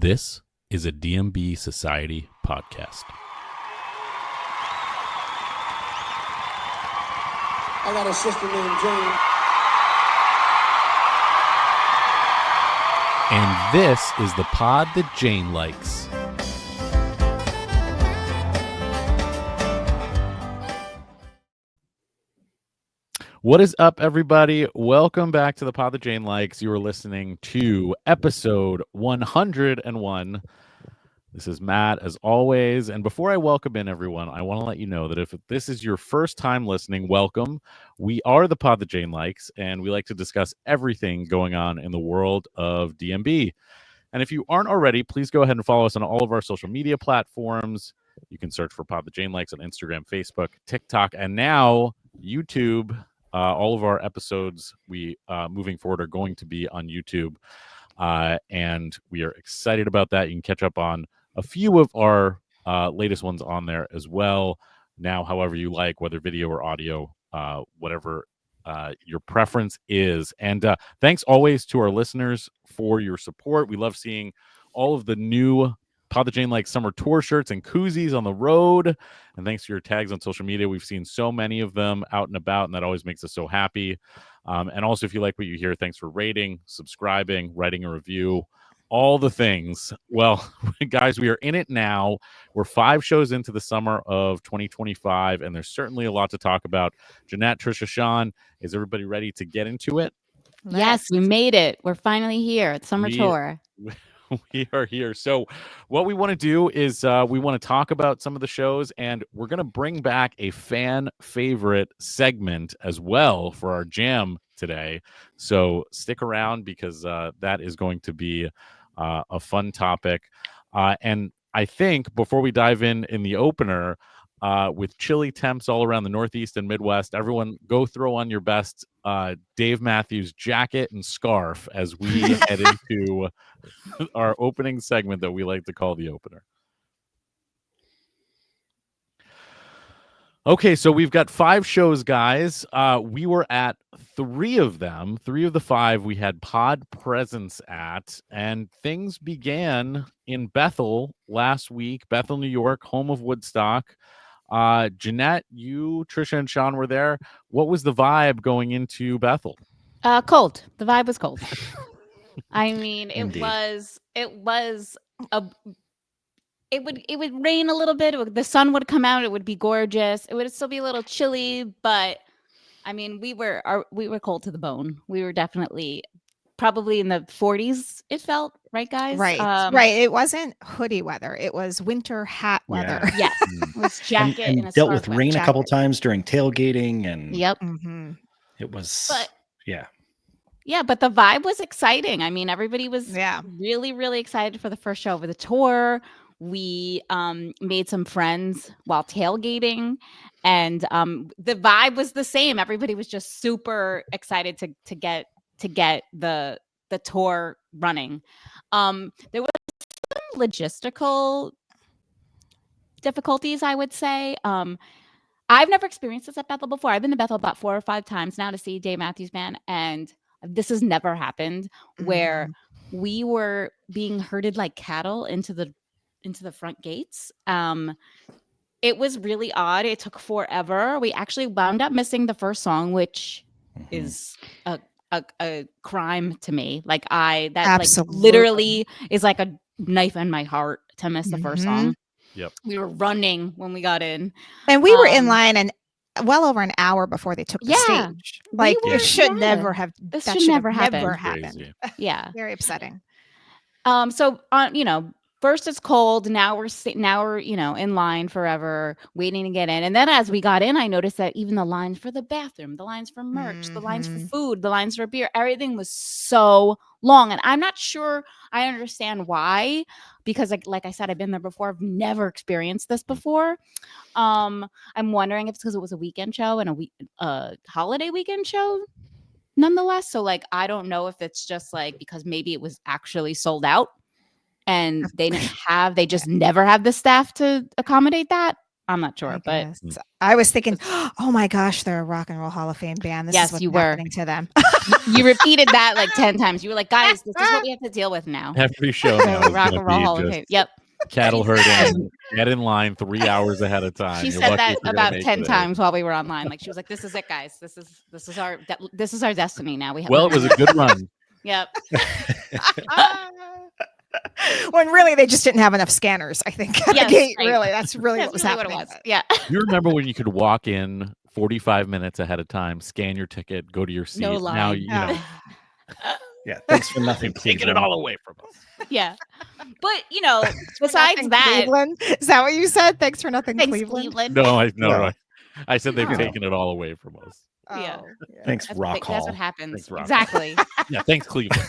This is a DMB Society podcast. I got a sister named Jane. And this is the pod that Jane likes. What is up, everybody? Welcome back to the pod that Jane likes. You are listening to episode 101. This is Matt, as always. And before I welcome in everyone, I want to let you know that if this is your first time listening, welcome. We are the pod that Jane likes, and we like to discuss everything going on in the world of DMB. And if you aren't already, please go ahead and follow us on all of our social media platforms. You can search for Pod that Jane Likes on Instagram, Facebook, TikTok, and now YouTube. All of our episodes moving forward are going to be on YouTube. And we are excited about that. You can catch up on a few of our latest ones on there as well. Now, however you like, whether video or audio, whatever your preference is. And thanks always to our listeners for your support. We love seeing all of the new Pod that Jane Likes summer tour shirts and koozies on the road. And thanks to your tags on social media, we've seen so many of them out and about, and that always makes us so happy. And also, if you like what you hear, thanks for rating, subscribing, writing a review, all the things. Well, guys, we are in it now. We're 5 shows into the summer of 2025, and there's certainly a lot to talk about. Jeanette, Trisha, Sean, is everybody ready to get into it? Yes, we made it. We're finally here at summer tour. We are here. So what we want to do is we want to talk about some of the shows, and we're going to bring back a fan favorite segment as well for our jam today. So stick around because that is going to be a fun topic. And I think before we dive in the opener, with chilly temps all around the Northeast and Midwest, everyone go throw on your best Dave Matthews jacket and scarf as we head into our opening segment that we like to call the opener. Okay, so we've got 5 shows, guys. We were at 3 of them. 3 of the 5 we had pod presence at, and things began in Bethel last week. Bethel, New York, home of Woodstock. Jeanette, you, Trisha, and Sean were there. What was the vibe going into Bethel? Cold. The vibe was cold. I mean, it Indeed. would rain a little bit. The sun would come out. It would be gorgeous. It would still be a little chilly, but I mean, we were cold to the bone. We were definitely probably in the 40s. It felt right, guys. Right. Right. It wasn't hoodie weather. It was winter hat weather. Yeah. Yes. It was jacket and a dealt with scarf rain jacket. a couple times during tailgating, and Yep. Mm-hmm. it was. But yeah, but the vibe was exciting. I mean, everybody was really, really excited for the first show of the tour. We made some friends while tailgating, and the vibe was the same. Everybody was just super excited to get the tour running. There was some logistical difficulties, I would say. I've never experienced this at Bethel before. I've been to Bethel about 4 or 5 times now to see Dave Matthews Band, and this has never happened where we were being herded like cattle into the front gates. It was really odd. It took forever. We actually wound up missing the first song, which is a crime to me. Like literally is like a knife in my heart to miss the first song. Yep. We were running when we got in. And we were in line and well over an hour before they took the stage. Like it should never have. This that should never happen. Never happened. Yeah. Very upsetting. So first it's cold. Now we're in line forever, waiting to get in. And then as we got in, I noticed that even the lines for the bathroom, the lines for merch, the lines for food, the lines for beer, everything was so long. And I'm not sure I understand why, because like I said, I've been there before. I've never experienced this before. I'm wondering if it's because it was a weekend show and a holiday weekend show nonetheless. So like, I don't know if it's just like, because maybe it was actually sold out and they just never have the staff to accommodate that. I'm not sure, but I was thinking, oh my gosh, they're a Rock and Roll Hall of Fame band. This is what's happening to them. You repeated that like 10 times. You were like, guys, this is what we have to deal with now. Every show now is Rock going and Roll Hall to of be Fame. just Yep. cattle herding, get in line 3 hours ahead of time. She You're said lucky that if you're gonna about make 10 it. times while we were online. Like she was like, "This is it, guys. This is our destiny now." Well, it was a good run. Yep. When really they just didn't have enough scanners, I think. At the gate, right. really. That's really That's what was really happening. what it was. Yeah. You remember when you could walk in 45 minutes ahead of time, scan your ticket, go to your seat. No line. Now you know. Yeah, thanks for nothing. Taking it all away from us. Yeah. But, besides that. Cleveland? Is that what you said? Thanks for nothing, Thanks, Cleveland? No. I said they've Oh. taken it all away from us. Yeah. Thanks, Rock Hall. That's what happens. Thanks, Rock Exactly. Yeah, thanks, Cleveland.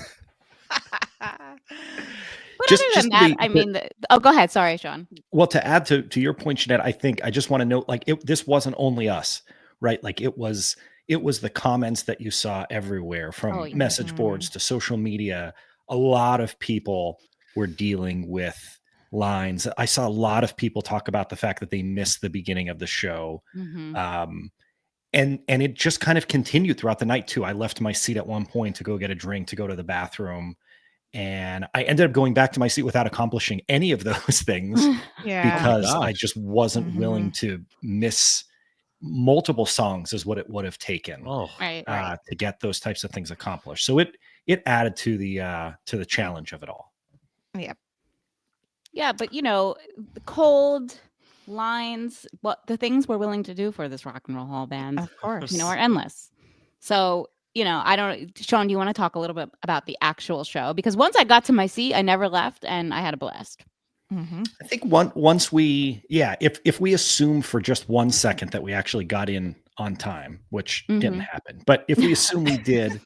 But other than that, I mean, go ahead. Sorry, Sean. Well, to add to your point, Jeanette, I just want to note, like, this wasn't only us, right? Like it was the comments that you saw everywhere, from message boards to social media. A lot of people were dealing with lines. I saw a lot of people talk about the fact that they missed the beginning of the show. And it just kind of continued throughout the night too. I left my seat at one point to go get a drink, to go to the bathroom. And I ended up going back to my seat without accomplishing any of those things because I just wasn't willing to miss multiple songs is what it would have taken to get those types of things accomplished. So it added to the challenge of it all. Yep. Yeah, but the cold lines, the things we're willing to do for this Rock and Roll Hall band, of course, are endless. So I don't, Sean, do you want to talk a little bit about the actual show? Because once I got to my seat, I never left and I had a blast. I think once if we assume for just 1 second that we actually got in on time, which didn't happen, but if we assume we did,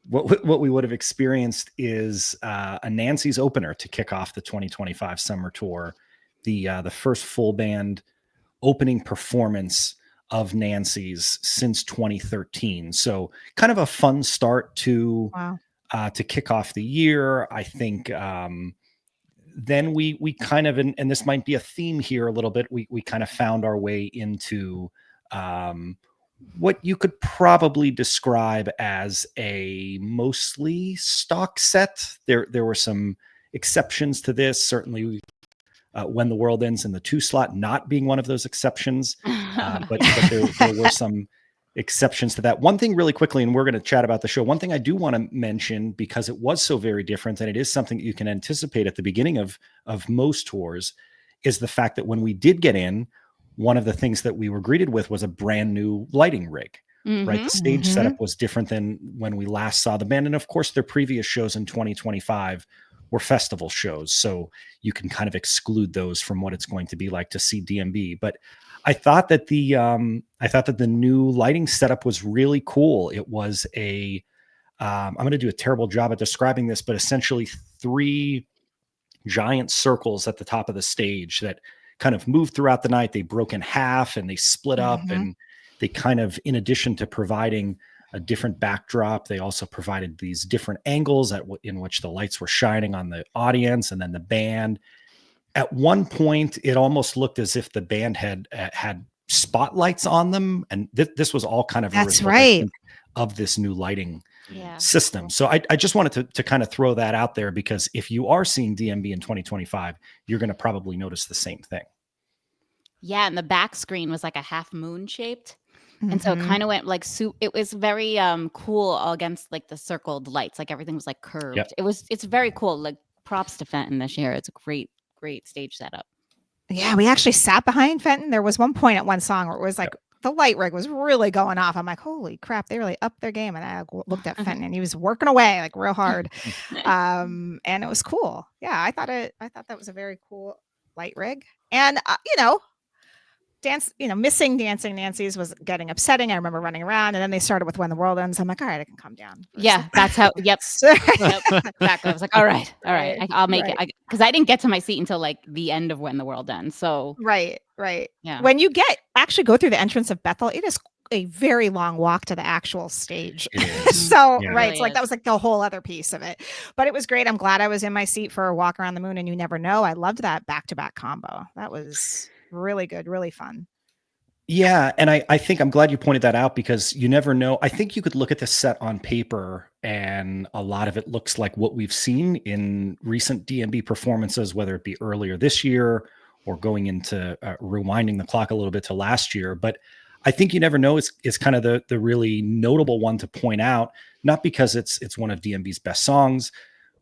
what we would have experienced is a Nancy's opener to kick off the 2025 summer tour, the first full band opening performance of Nancy's since 2013. So kind of a fun start to kick off the year. I think then we kind of, and this might be a theme here a little bit, we kind of found our way into what you could probably describe as a mostly stock set. There were some exceptions to this, certainly When the World Ends in the 2 slot not being one of those exceptions, but there were some exceptions to that. One thing really quickly, and we're going to chat about the show, one thing I do want to mention, because it was so very different, and it is something that you can anticipate at the beginning of most tours, is the fact that when we did get in, one of the things that we were greeted with was a brand new lighting rig. Right, the stage setup was different than when we last saw the band, and of course their previous shows in 2025 were festival shows, so you can kind of exclude those from what it's going to be like to see DMB. But I thought that the new lighting setup was really cool. It was I'm going to do a terrible job at describing this, but essentially 3 giant circles at the top of the stage that kind of moved throughout the night. They broke in half and they split up, and they kind of, in addition to providing a different backdrop, they also provided these different angles in which the lights were shining on the audience and then the band. At one point, it almost looked as if the band had spotlights on them, and this was all kind of a result, I think, of this new lighting system. So I just wanted to kind of throw that out there, because if you are seeing DMB in 2025, you're going to probably notice the same thing. Yeah, and the back screen was like a half moon shaped. And so it kind of went like it was very cool against like the circled lights, like everything was like curved. Yep. It's very cool. Like props to Fenton this year. It's a great stage setup. Yeah, we actually sat behind Fenton. There was one point at one song where it was like the light rig was really going off. I'm like, holy crap, they really upped their game. And I looked at Fenton and he was working away like real hard. And it was cool. Yeah, I thought that was a very cool light rig. And missing Dancing Nancy's was getting upsetting. I remember running around, and then they started with When the World Ends. I'm like, all right, I can calm down. Yeah, that's how. Yep. Exactly. I was like, all right, I'll make it, because I didn't get to my seat until like the end of When the World Ends. So right. Yeah. When you actually go through the entrance of Bethel, it is a very long walk to the actual stage. So Yeah. right, so like that was like the whole other piece of it. But it was great. I'm glad I was in my seat for a walk around the moon, and you never know. I loved that back-to-back combo. That was Really good, really fun. Yeah, and I think I'm glad you pointed that out because you never know. I think you could look at this set on paper and a lot of it looks like what we've seen in recent DMB performances, whether it be earlier this year or going into rewinding the clock a little bit to last year. But I think you never know is kind of the really notable one to point out, not because it's one of DMB's best songs,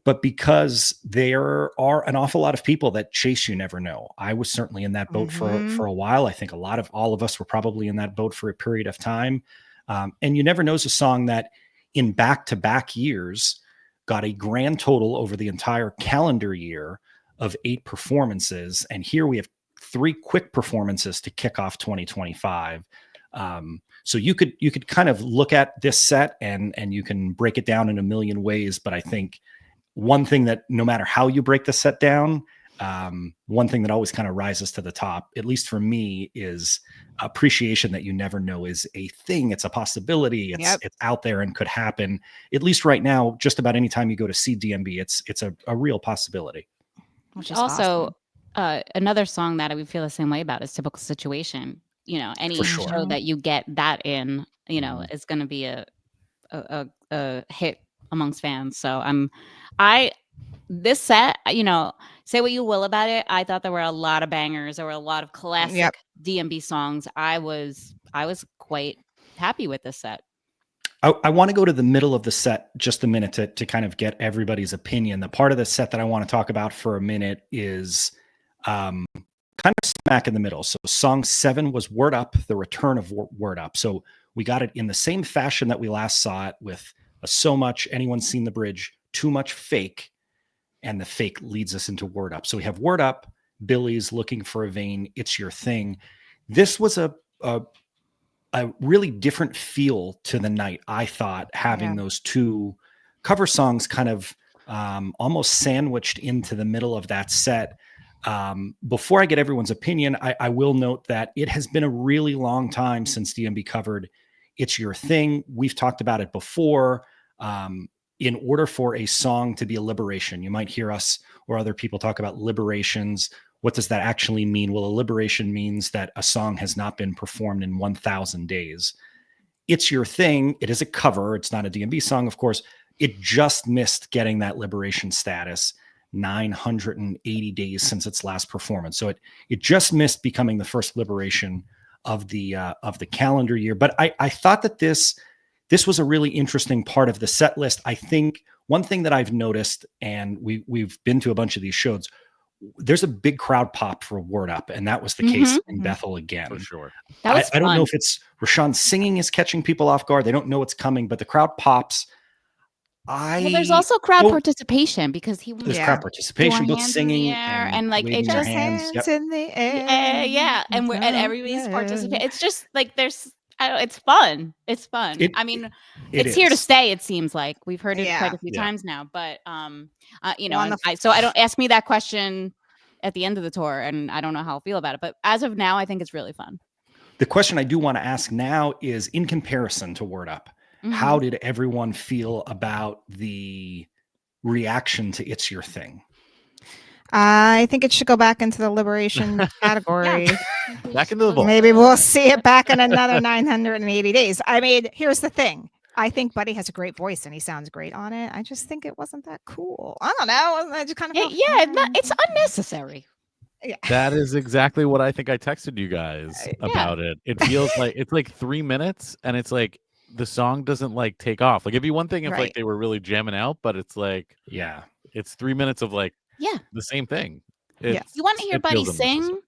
but because there are an awful lot of people that chase you never know. I was certainly in that boat for a while. I think all of us were probably in that boat for a period of time. And you never know is a song that in back-to-back years got a grand total over the entire calendar year of 8 performances. And here we have 3 quick performances to kick off 2025. So you could kind of look at this set and you can break it down in a million ways. But I think one thing that no matter how you break the set down, one thing that always kind of rises to the top, at least for me, is appreciation that you never know is a thing. It's a possibility. It's out there and could happen. At least right now, just about any time you go to see DMB, it's a real possibility. Which is also another song that I would feel the same way about is Typical Situation. You know, any show that you get that in, you know, is going to be a hit amongst fans. So this set, you know, say what you will about it, I thought there were a lot of bangers. There were a lot of classic DMB songs. I was quite happy with this set. I want to go to the middle of the set just a minute to kind of get everybody's opinion. The part of the set that I want to talk about for a minute is kind of smack in the middle. So song 7 was Word Up, the return of Word Up. So we got it in the same fashion that we last saw it with so much, anyone seen the bridge, too much fake, and the fake leads us into Word Up. So we have Word Up, Billy's Looking for a Vein, It's Your Thing. This was a really different feel to the night, I thought, having those 2 cover songs kind of almost sandwiched into the middle of that set. Before I get everyone's opinion, I will note that it has been a really long time since DMB covered It's Your Thing. We've talked about it before. In order for a song to be a liberation, you might hear us or other people talk about liberations. What does that actually mean? Well, a liberation means that a song has not been performed in 1,000 days. It's Your Thing. It is a cover. It's not a DMB song, of course. It just missed getting that liberation status 980 days since its last performance. So it just missed becoming the first liberation of the calendar year. But I thought that this was a really interesting part of the set list. I think one thing that I've noticed, and we've been to a bunch of these shows, there's a big crowd pop for Word Up, and that was the case in Bethel again. For sure. I don't know if it's Rashawn singing is catching people off guard. They don't know it's coming, but the crowd pops. Well, there's also crowd participation because there's crowd participation, both singing and like it just hands in the air. And everybody's participating. It's just like it's fun. It's fun. I mean, it's here to stay. It seems like we've heard it quite a few times now. But you know, so I don't ask me that question at the end of the tour, and I don't know how I'll feel about it. But as of now, I think it's really fun. The question I do want to ask now is, in comparison to Word Up, how did everyone feel about the reaction to It's Your Thing? I think it should go back into the liberation category. Back into the vault. Maybe we'll see it back in another 980 days. I mean, here's the thing. I think Buddy has a great voice and he sounds great on it. I just think it wasn't that cool. I don't know. I just kind of it's unnecessary. Yeah. That is exactly what I think I texted you guys about it. It feels like it's like 3 minutes and it's like the song doesn't like take off. Like it'd be one thing if like they were really jamming out, but it's like it's 3 minutes of like the same thing. You want to hear Buddy sing?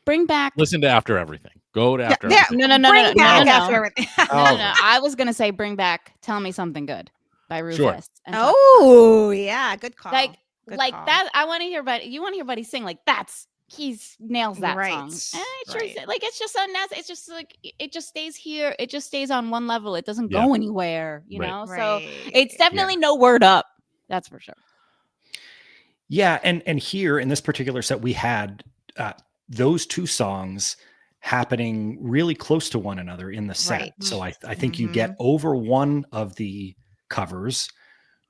Bring back. Listen to After Everything. Go to After Everything. No. After Everything. No. I was gonna say bring back Tell Me Something Good by Rufus. Sure. Oh yeah, good call. Like that. I want to hear Buddy. You want to hear Buddy sing? Like he nails that song. Like it's just unnecessary. It's just like it just stays here. It just stays on one level. It doesn't go anywhere. You know. So it's definitely no Word Up. That's for sure. Yeah, and here in this particular set, we had those 2 songs happening really close to one another in the set. Right. So I think you get over one of the covers.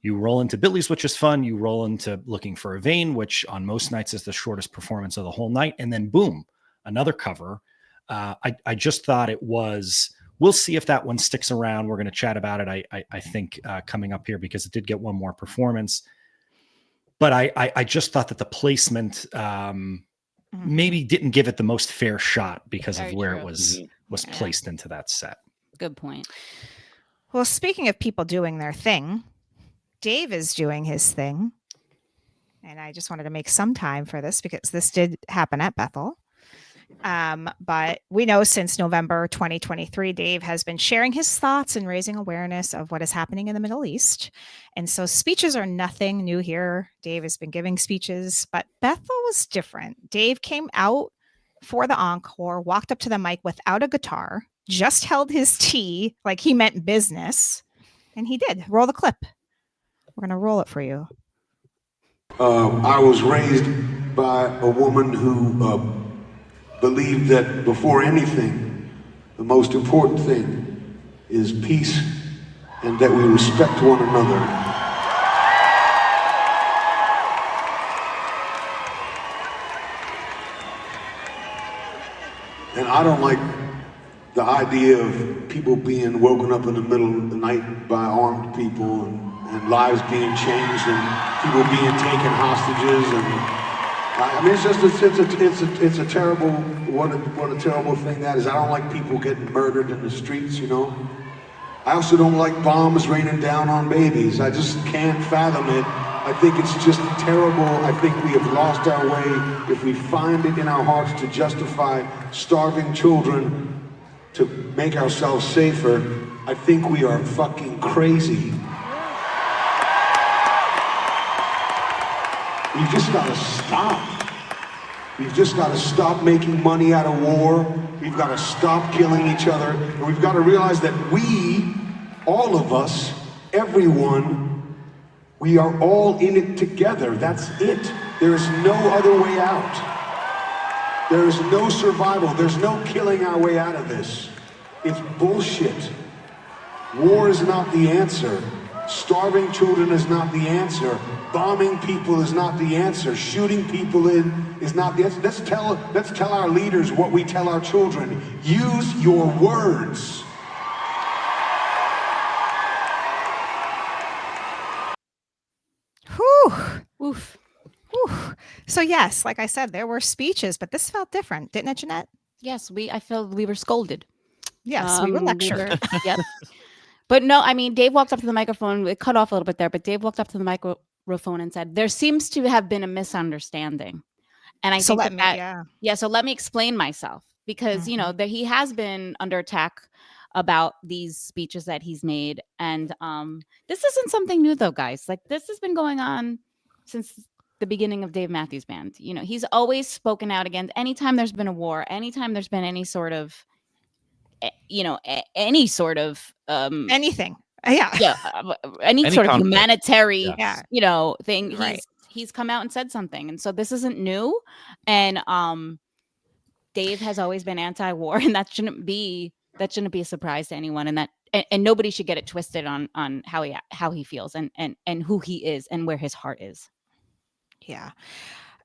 You roll into Billy's, which is fun. You roll into Looking for a Vein, which on most nights is the shortest performance of the whole night. And then boom, another cover. I just thought it was. We'll see if that one sticks around. We're going to chat about it. I think coming up here because it did get one more performance. But I just thought that the placement maybe didn't give it the most fair shot because Very of where true. it was Yeah. placed into that set. Good point. Well, speaking of people doing their thing, Dave is doing his thing. And I just wanted to make some time for this because this did happen at Bethel. But we know since November 2023, Dave has been sharing his thoughts and raising awareness of what is happening in the Middle East. And so speeches are nothing new here. Dave has been giving speeches, but Bethel was different. Dave came out for the encore, walked up to the mic without a guitar, just held his tea like he meant business. And he did. Roll the clip. We're going to roll it for you. I was raised by a woman who believed that before anything, the most important thing is peace and that we respect one another. And I don't like the idea of people being woken up in the middle of the night by armed people and lives being changed and people being taken hostages. And I mean, it's a terrible, what a terrible thing that is. I don't like people getting murdered in the streets, you know. I also don't like bombs raining down on babies. I just can't fathom it. I think it's just terrible. I think we have lost our way if we find it in our hearts to justify starving children to make ourselves safer. I think we are fucking crazy. We've just got to stop. We've just got to stop making money out of war. We've got to stop killing each other. And we've got to realize that we, all of us, everyone, we are all in it together. That's it. There is no other way out. There is no survival. There's no killing our way out of this. It's bullshit. War is not the answer. Starving children is not the answer. Bombing people is not the answer. Shooting people in is not the answer. Let's tell our leaders what we tell our children. Use your words. Whew. Oof. Whew. So yes, like I said, there were speeches, but this felt different, didn't it, Jeanette? Yes, I feel we were scolded. Yes, we were lectured. Yep. But no, I mean, Dave walked up to the microphone. It cut off a little bit there, but Dave walked up to the microphone and said, "There seems to have been a misunderstanding." And I So think let me, so let me explain myself because you know that he has been under attack about these speeches that he's made, and this isn't something new though, guys. Like this has been going on since the beginning of Dave Matthews Band. You know, he's always spoken out against anytime there's been a war, anytime there's been any sort of any sort of anything. any Any sort of conflict. humanitarian Yeah. thing. Right. He's come out and said something, and so this isn't new. And Dave has always been anti-war, and that shouldn't be a surprise to anyone. And that and nobody should get it twisted on how he feels and who he is and where his heart is. Yeah.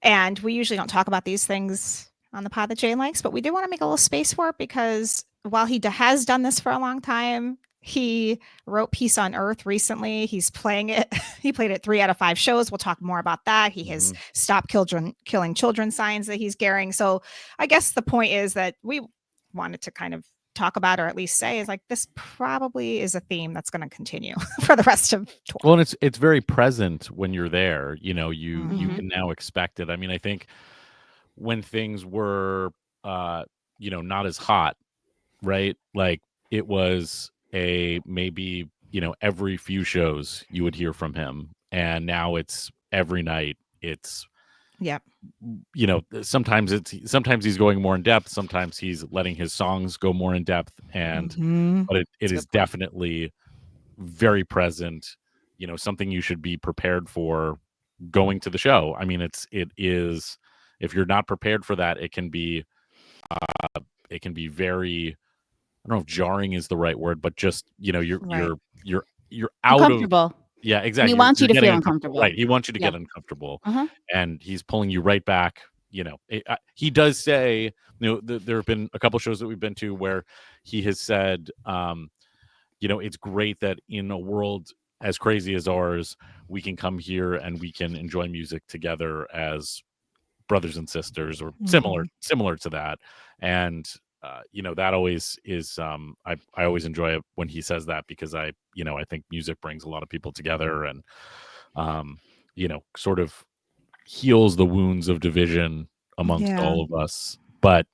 And we usually don't talk about these things on the pod that Jane likes, but we do want to make a little space for it because while he has done this for a long time, he wrote Peace on Earth recently. He's playing it. He played it 3 out of 5 shows. We'll talk more about that. He has stopped killing children signs that he's carrying. So I guess the point is that we wanted to kind of talk about, or at least say, is like this probably is a theme that's going to continue for the rest of tour. Well, and it's very present when you're there. You know, you can now expect it. I mean, I think when things were not as hot, right? Like it was maybe every few shows you would hear from him, and now it's every night. It's sometimes he's going more in depth, sometimes he's letting his songs go more in depth, and but it is definitely very present, something you should be prepared for going to the show. I mean, it is, if you're not prepared for that, it can be very, I don't know if jarring is the right word, but just you're out Uncomfortable. of exactly. He wants you to You're feel getting uncomfortable. Right, he wants you to get uncomfortable, and he's pulling you right back he does say, there have been a couple shows that we've been to where he has said, it's great that in a world as crazy as ours, we can come here and we can enjoy music together as brothers and sisters, or similar to that. And that always is, I always enjoy it when he says that, because I think music brings a lot of people together, and sort of heals the wounds of division amongst all of us. But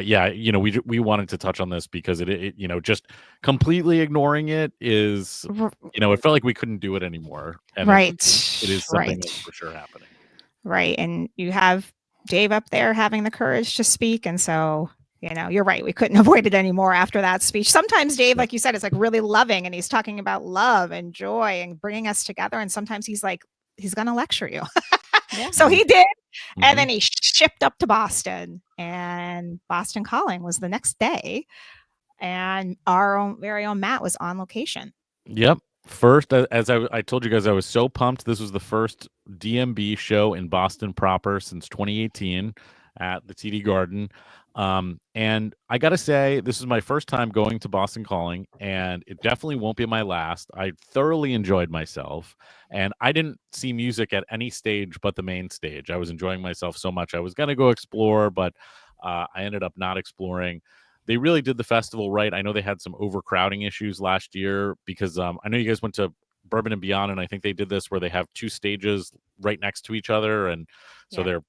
yeah, we wanted to touch on this because it just completely ignoring it is, it felt like we couldn't do it anymore. And Right. it is something that's for sure happening. Right. And you have Dave up there having the courage to speak. And so, you're right. We couldn't avoid it anymore after that speech. Sometimes Dave, like you said, is like really loving, and he's talking about love and joy and bringing us together. And sometimes he's like, he's going to lecture you. So he did. And then he shipped up to Boston, and Boston Calling was the next day. And our very own Matt was on location. Yep. First, as I told you guys, I was so pumped. This was the first DMB show in Boston proper since 2018 at the TD Garden. And I got to say, this is my first time going to Boston Calling, and it definitely won't be my last. I thoroughly enjoyed myself, and I didn't see music at any stage but the main stage. I was enjoying myself so much. I was going to go explore, but I ended up not exploring. They really did the festival right. I know they had some overcrowding issues last year because I know you guys went to Bourbon and Beyond, and I think they did this where they have two stages right next to each other, and so they're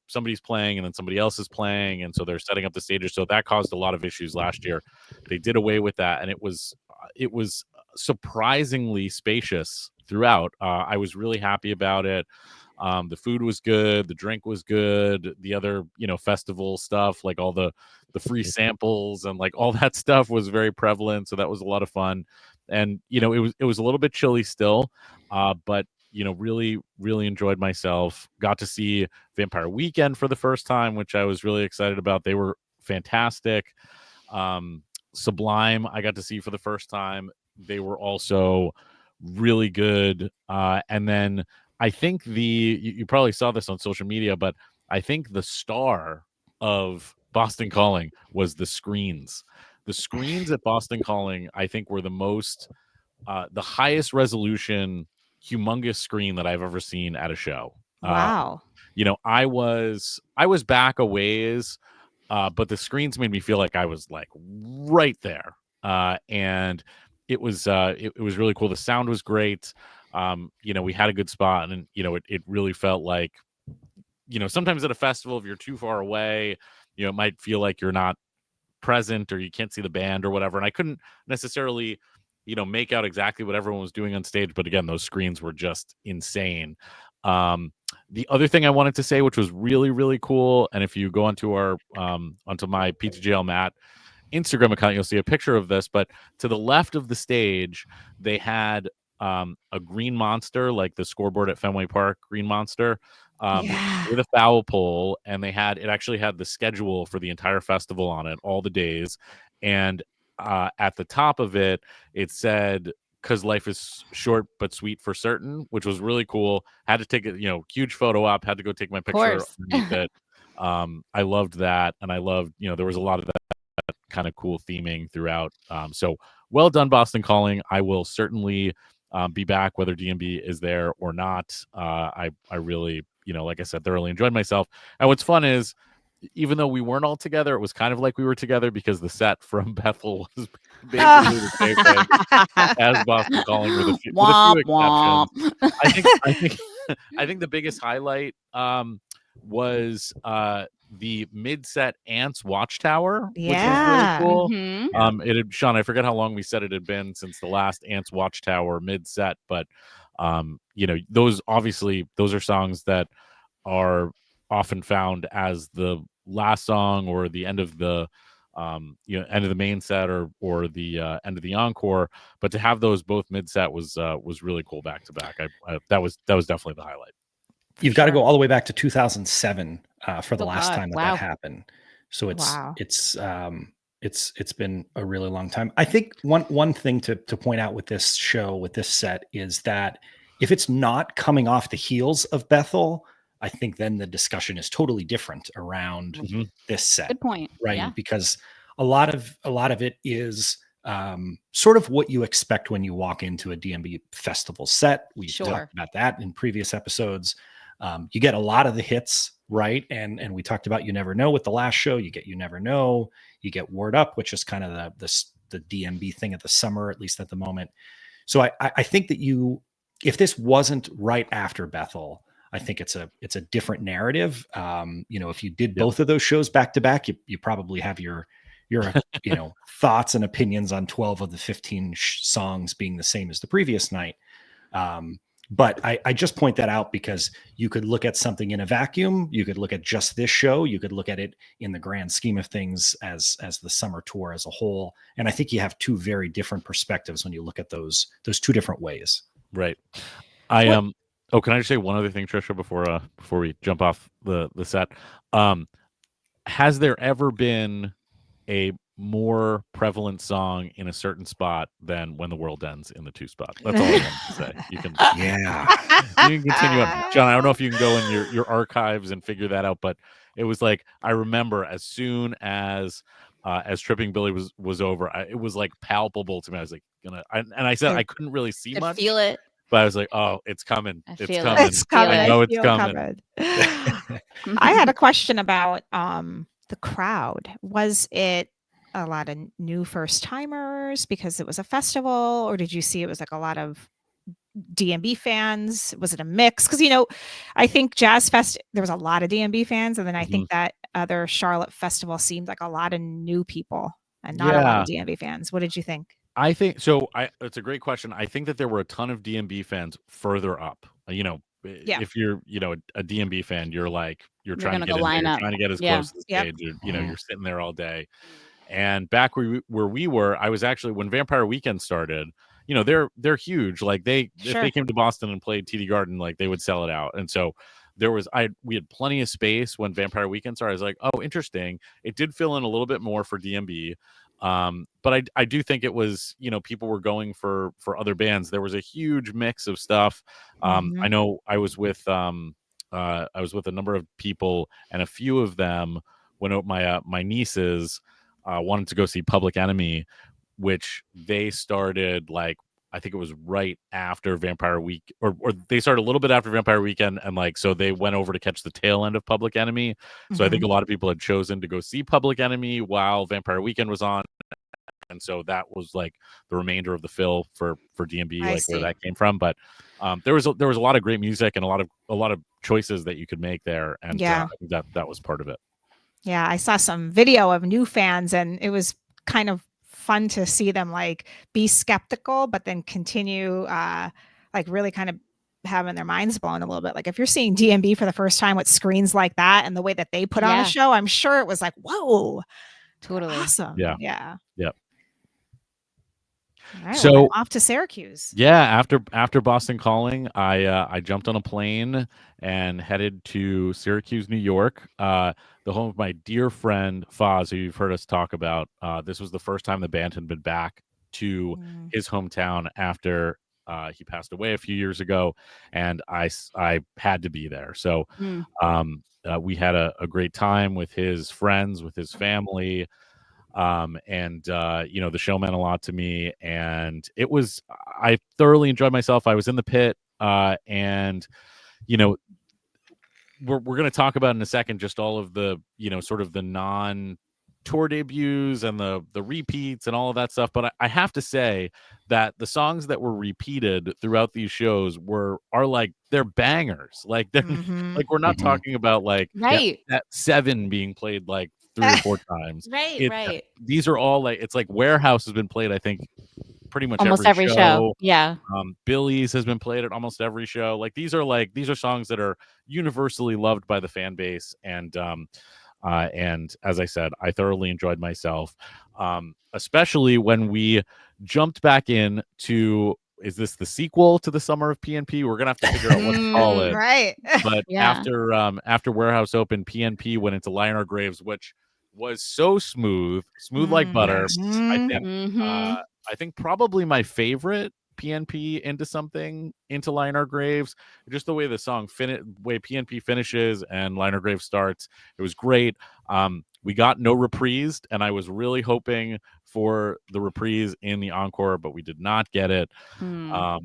somebody's playing and then somebody else is playing, and so they're setting up the stages. So that caused a lot of issues last year. They did away with that, and it was surprisingly spacious throughout. I was really happy about it. The food was good, the drink was good, the other festival stuff, like all the free samples and like all that stuff was very prevalent, so that was a lot of fun. And it was a little bit chilly still, but really enjoyed myself. Got to see Vampire Weekend for the first time, which I was really excited about. They were fantastic. Sublime I got to see for the first time. They were also really good. And then I think you probably saw this on social media, but I think the star of Boston Calling was the screens. The screens at Boston Calling, I think, were the highest resolution, humongous screen that I've ever seen at a show. Wow. I was back a ways, but the screens made me feel like I was like right there. And it was really cool. The sound was great. We had a good spot, and it really felt like, sometimes at a festival, if you're too far away, it might feel like you're not present or you can't see the band or whatever. And I couldn't necessarily, make out exactly what everyone was doing on stage. But again, those screens were just insane. The other thing I wanted to say, which was really, really cool, and if you go onto onto my PTJL Matt Instagram account, you'll see a picture of this, but to the left of the stage, they had a green monster, like the scoreboard at Fenway Park, green monster, with a foul pole, and it actually had the schedule for the entire festival on it, all the days, and at the top of it, it said, "'Cause life is short but sweet for certain," which was really cool. Had to take a huge photo op, had to go take my picture underneath it. I loved that, and I loved, there was a lot of that kind of cool theming throughout. So well done, Boston Calling. I will certainly be back whether DMB is there or not. I really, like I said, thoroughly enjoyed myself. And what's fun is, even though we weren't all together, it was kind of like we were together, because the set from Bethel was basically the same thing as Boston Calling, with a few exceptions. I think the biggest highlight was the mid-set Ants Watchtower, which was really cool. It had, Sean, I forget how long we said it had been since the last Ants Watchtower mid-set, but those are songs that are often found as the last song or the end of the end of the main set, or the end of the encore. But to have those both mid-set was really cool back to back. That was definitely the highlight. You've got to go all the way back to 2007 for the last time that happened. So it's been a really long time. I think one thing to point out with this show, with this set, is that if it's not coming off the heels of Bethel, I think then the discussion is totally different around this set. Good point. Right. Yeah. Because a lot of it is sort of what you expect when you walk into a DMB festival set. We've talked about that in previous episodes. You get a lot of the hits, right? And we talked about You Never Know with the last show. You get You Never Know. You get Word Up, which is kind of the DMB thing of the summer, at least at the moment. So I think that if this wasn't right after Bethel, I think it's a different narrative. If you did both of those shows back to back, you probably have your thoughts and opinions on 12 of the 15 songs being the same as the previous night. But I just point that out because you could look at something in a vacuum. You could look at just this show. You could look at it in the grand scheme of things as the summer tour as a whole. And I think you have two very different perspectives when you look at those two different ways. Right. Oh, can I just say one other thing, Trisha, before we jump off the set? Has there ever been a more prevalent song in a certain spot than When the World Ends in the 2 spot? That's all I wanted to say. You can you can continue on. John, I don't know if you can go in your archives and figure that out, but it was like, I remember as soon as Tripping Billy was over, it was like palpable to me. I was like, I said I couldn't really see much. Feel it. But I was like, oh, it's coming. It's coming. I know it's coming. I had a question about the crowd. Was it a lot of new first timers because it was a festival, or did you see it was like a lot of DMB fans? Was it a mix? Because I think Jazz Fest, there was a lot of DMB fans, and then I think that other Charlotte festival seemed like a lot of new people and not a lot of DMB fans. What did you think? I think so. It's a great question. I think that there were a ton of DMB fans further up. If you're, a DMB fan, you're trying to get in there, you're trying to get as close to the stage. You're sitting there all day. And back where we were, I was actually, when Vampire Weekend started, they're huge. Like if they came to Boston and played TD Garden, like they would sell it out. And so we had plenty of space when Vampire Weekend started. I was like, oh, interesting. It did fill in a little bit more for DMB. But I do think it was, people were going for other bands. There was a huge mix of stuff. I know I was with a number of people, and a few of them, when my nieces wanted to go see Public Enemy, which they started I think it was right after Vampire Week, or they started a little bit after Vampire Weekend, and so they went over to catch the tail end of Public Enemy. So I think a lot of people had chosen to go see Public Enemy while Vampire Weekend was on, and so that was the remainder of the fill for DMB, where that came from. But there was a lot of great music and a lot of choices that you could make there, and I think that was part of it. Yeah, I saw some video of new fans, and it was kind of fun to see them be skeptical, but then continue really kind of having their minds blown a little bit. If you're seeing DMB for the first time with screens like that and the way that they put on a show, I'm sure it was whoa, totally awesome. Yeah. All right, so off to Syracuse. Yeah, after Boston Calling, I jumped on a plane and headed to Syracuse, New York, the home of my dear friend Foz, who you've heard us talk about. This was the first time the band had been back to his hometown after he passed away a few years ago, and I had to be there. So we had a great time with his friends, with his family. The show meant a lot to me, and I thoroughly enjoyed myself. I was in the pit, and we're going to talk about in a second just all of the sort of the non tour debuts and the repeats and all of that stuff. But I have to say that the songs that were repeated throughout these shows are they're bangers. They're we're not talking about that 7 being played 3 or 4 times. Right. These are all it's Warehouse has been played, I think, pretty much almost every show. Yeah. Billy's has been played at almost every show. These are songs that are universally loved by the fan base, and as I said, I thoroughly enjoyed myself, especially when we jumped back in to, is this the sequel to the Summer of PNP? We're gonna have to figure out what to call it. Right. But after Warehouse opened, PNP went into Lie in Our Graves, which was so smooth like butter. I think probably my favorite PNP into something, into Liner Graves. Just the way the song way PNP finishes and Liner Graves starts, it was great. We got no reprised, and I was really hoping for the reprise in the encore, but we did not get it. A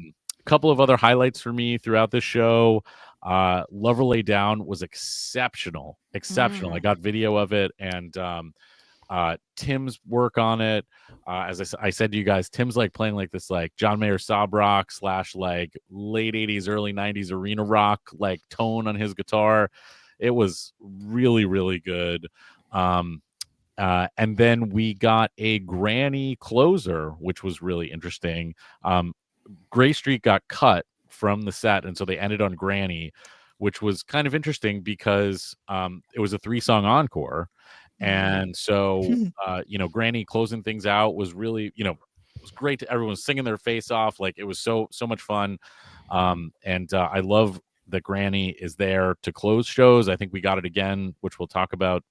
couple of other highlights for me throughout this show. Lover Lay Down was exceptional. I got video of it, and Tim's work on it. As I said to you guys, Tim's like playing like this like John Mayer sob rock / like late 80s, early 90s arena rock like tone on his guitar. It was really, really good. And then we got a granny closer, which was really interesting. Gray Street got cut from the set, and so they ended on Granny, which was kind of interesting because it was a 3-song encore. And so, Granny closing things out was really, it was great. Everyone was singing their face off. Like, it was so much fun. And I love that Granny is there to close shows. I think we got it again, which we'll talk about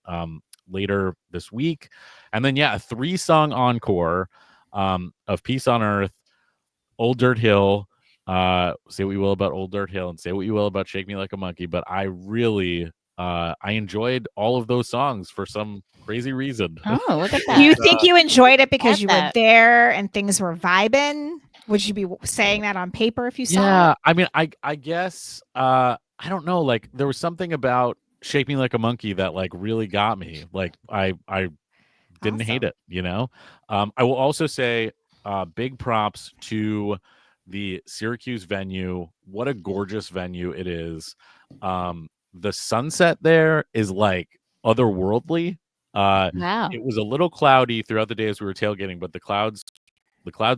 later this week. And then, a 3-song encore of Peace on Earth, Old Dirt Hill. Say what you will about Old Dirt Hill and say what you will about Shake Me Like a Monkey, but I really I enjoyed all of those songs for some crazy reason. Oh, look at that. Do you think you enjoyed it because you were that. there and things were vibing? Would you be saying that on paper if you saw it? Yeah, I mean, I guess I don't know. Like, there was something about Shake Me Like a Monkey that like really got me. Like, I didn't hate it. I will also say big props to the Syracuse venue. What a gorgeous venue it is. The sunset there is like otherworldly. Wow. It was a little cloudy throughout the day as we were tailgating, but the clouds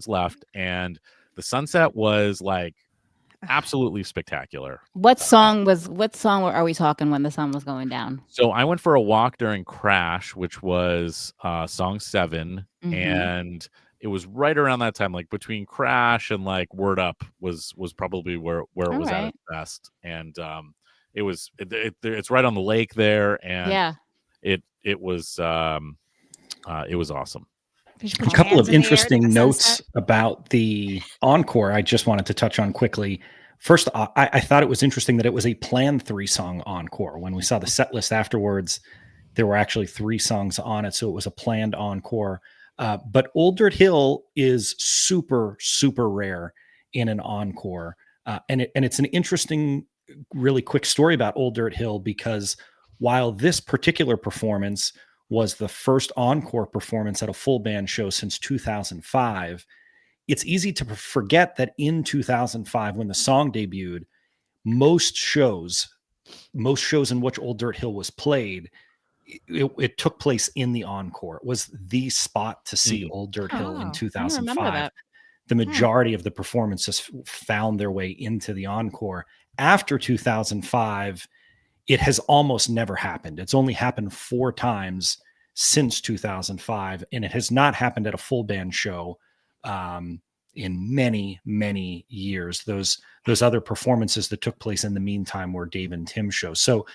left, and the sunset was like absolutely spectacular. What song are we talking when the sun was going down? So I went for a walk during Crash, which was song 7, and it was right around that time, like between Crash and like Word Up was probably where it was at its best. And it's right on the lake there, and it was awesome. A couple of interesting notes about the encore I just wanted to touch on quickly. First, I thought it was interesting that it was a planned 3-song encore. When we saw the set list afterwards, there were actually 3 songs on it, so it was a planned encore. But Old Dirt Hill is super, super rare in an encore. And it's an interesting, really quick story about Old Dirt Hill, because while this particular performance was the first encore performance at a full band show since 2005, it's easy to forget that in 2005, when the song debuted, most shows in which Old Dirt Hill was played, it took place in the encore. It was the spot to see Old Dirt Hill in 2005. The majority of the performances found their way into the encore. After 2005, it has almost never happened. It's only happened 4 times since 2005, and it has not happened at a full band show in many, many years. Those other performances that took place in the meantime were Dave and Tim shows. So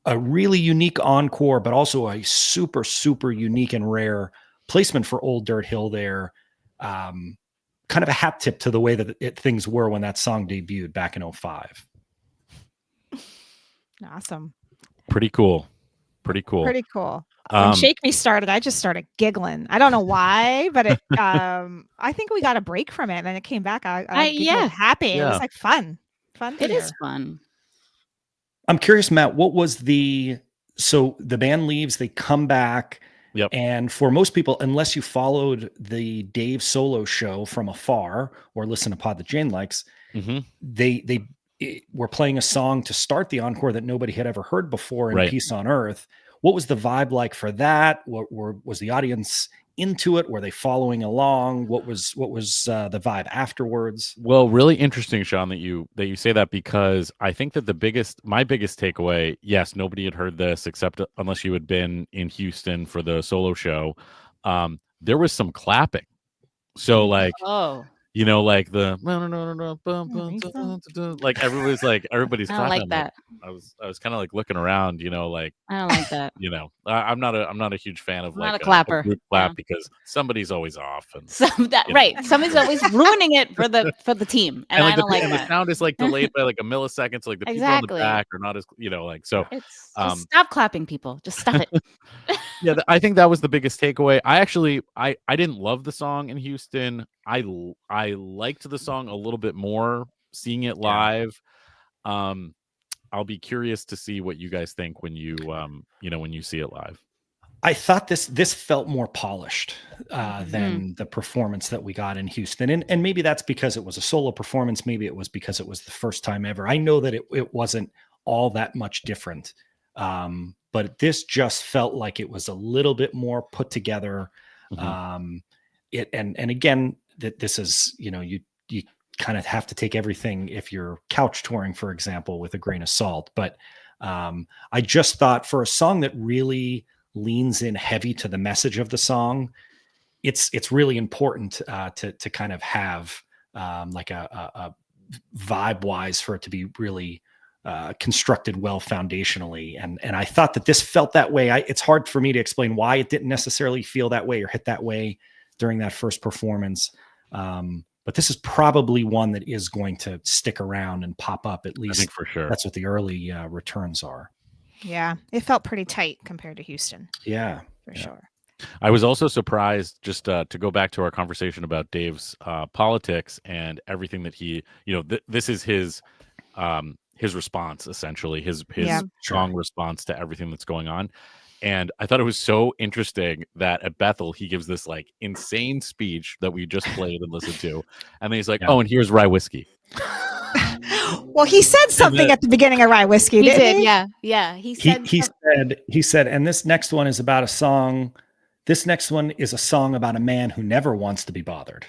a really unique encore, but also a super, super unique and rare placement for Old Dirt Hill there. Kind of a hat tip to the way that things were when that song debuted back in 2005. Awesome. Pretty cool. When Shake Me started, I just started giggling. I don't know why, but I think we got a break from it, and then it came back. I giggled happy. Yeah. It was like fun. It is fun. I'm curious, Matt, what was so the band leaves, they come back. Yep. And for most people, unless you followed the Dave solo show from afar or listen to Pod That Jane Likes, they were playing a song to start the encore that nobody had ever heard before in Peace on Earth. What was the vibe like for that? Was the audience into it? Were they following along? What was the vibe afterwards? Well, really interesting, Sean, that you say that, because I think that my biggest takeaway, yes, nobody had heard this except unless you had been in Houston for the solo show. There was some clapping. So like, like the like everybody's I don't clapping. like I'm like, that. I was kind of like looking around, like I don't like that. I'm not a huge fan of I'm like not a a clapper. group Yeah. clap because somebody's always off and So that you know. right. Somebody's always ruining it for the team. And And I like don't like the that. sound is like delayed by like a millisecond, so like the people in the Exactly. back are not as like so. It's just stop clapping, people. Just stop it. Yeah, I think that was the biggest takeaway. I actually I didn't love the song in Houston. I liked the song a little bit more seeing it Yeah. live. Um, I'll be curious to see what you guys think when you when you see it live. I thought this felt more polished Mm. than the performance that we got in Houston, and maybe that's because it was a solo performance. Maybe it was because it was the first time ever. I know that it wasn't all that much different, but this just felt like it was a little bit more put together. Mhm. And again, that this is you kind of have to take everything if you're couch touring, for example, with a grain of salt. But I just thought for a song that really leans in heavy to the message of the song, it's really important to kind of have like a vibe wise for it to be really constructed well foundationally. And I thought that this felt that way. It's hard for me to explain why it didn't necessarily feel that way or hit that way during that first performance. But this is probably one that is going to stick around and pop up. At I think least for sure. that's what the early returns are. Yeah, it felt pretty tight compared to Houston. Yeah, for sure. I was also surprised just to go back to our conversation about Dave's politics and everything that he, this is his response essentially, his Yeah. strong response to everything that's going on. And I thought it was so interesting that at Bethel he gives this like insane speech that we just played and listened to, and then he's like, Yeah. "Oh, and here's rye whiskey." Well, he said something at the beginning of Rye Whiskey, He didn't did, he? yeah. He said He said, and this next one is about a song. This next one is a song about a man who never wants to be bothered.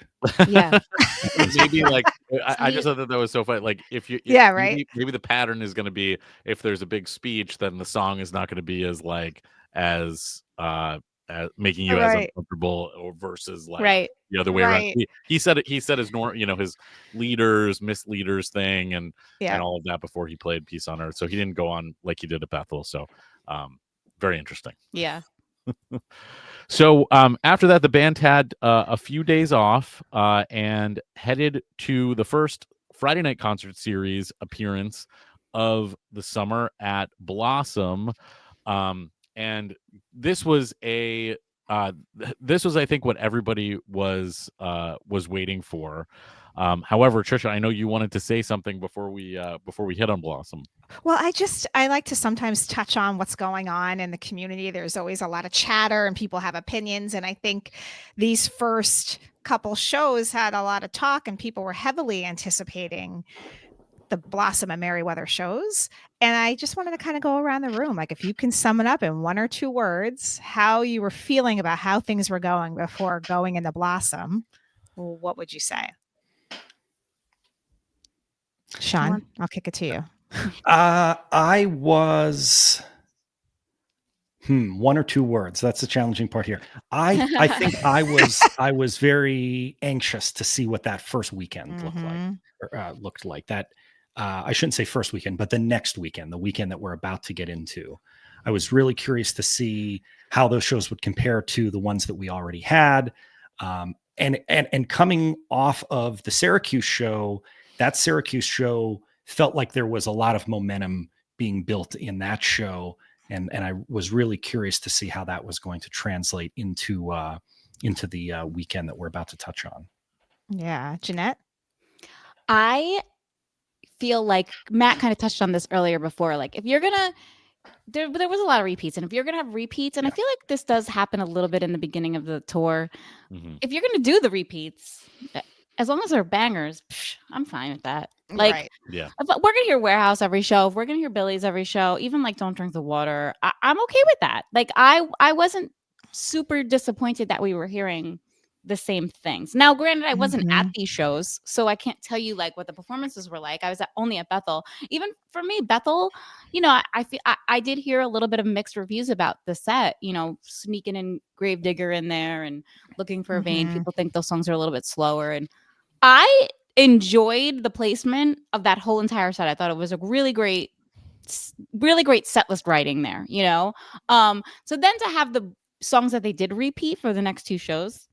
yeah. Maybe like I he- just thought that was so funny. Like if Yeah, right. maybe the pattern is going to be if there's a big speech, then the song is not going to be as like as making you as Right. uncomfortable or versus like Right. the other way around. Right. He said it. He said his his leaders, misleaders thing, and Yeah. all of that before he played Peace on Earth. So he didn't go on like he did at Bethel. So very interesting. Yeah. So after that, the band had a few days off and headed to the first Friday night concert series appearance of the summer at Blossom. And this was this was, I think, what everybody was waiting for. However, Trisha, I know you wanted to say something before we hit on Blossom. Well, I like to sometimes touch on what's going on in the community. There's always a lot of chatter and people have opinions. And I think these first couple shows had a lot of talk and people were heavily anticipating the Blossom and Merriweather shows. And I just wanted to kind of go around the room. Like if you can sum it up in one or two words, how you were feeling about how things were going before going into Blossom, what would you say? Sean, I'll kick it to you. I was one or two words. That's the challenging part here. I think I was very anxious to see what that first weekend looked like. That I shouldn't say first weekend, but the next weekend, the weekend that we're about to get into. I was really curious to see how those shows would compare to the ones that we already had. And coming off of the Syracuse show, that Syracuse show felt like there was a lot of momentum being built in that show. And I was really curious to see how that was going to translate into the weekend that we're about to touch on. Yeah. Jeanette? I feel like Matt kind of touched on this earlier before. Like if you're going to, there was a lot of repeats. And if you're going to have repeats, and I feel like this does happen a little bit in the beginning of the tour. Mm-hmm. If you're going to do the repeats, as long as they're bangers, I'm fine with that. Like, right. Yeah, if we're gonna hear Warehouse every show, if we're gonna hear Billy's every show, even like Don't Drink the Water, I'm okay with that. Like, I wasn't super disappointed that we were hearing the same things. Now, granted, I wasn't at these shows, so I can't tell you like what the performances were like. I was only at Bethel. Even for me, Bethel, I feel I did hear a little bit of mixed reviews about the set. Sneaking in Gravedigger in there and Looking for a Vein. People think those songs are a little bit slower, and I enjoyed the placement of that whole entire set. I thought it was a really great set list writing there, you know? So then to have the songs that they did repeat for the next two shows,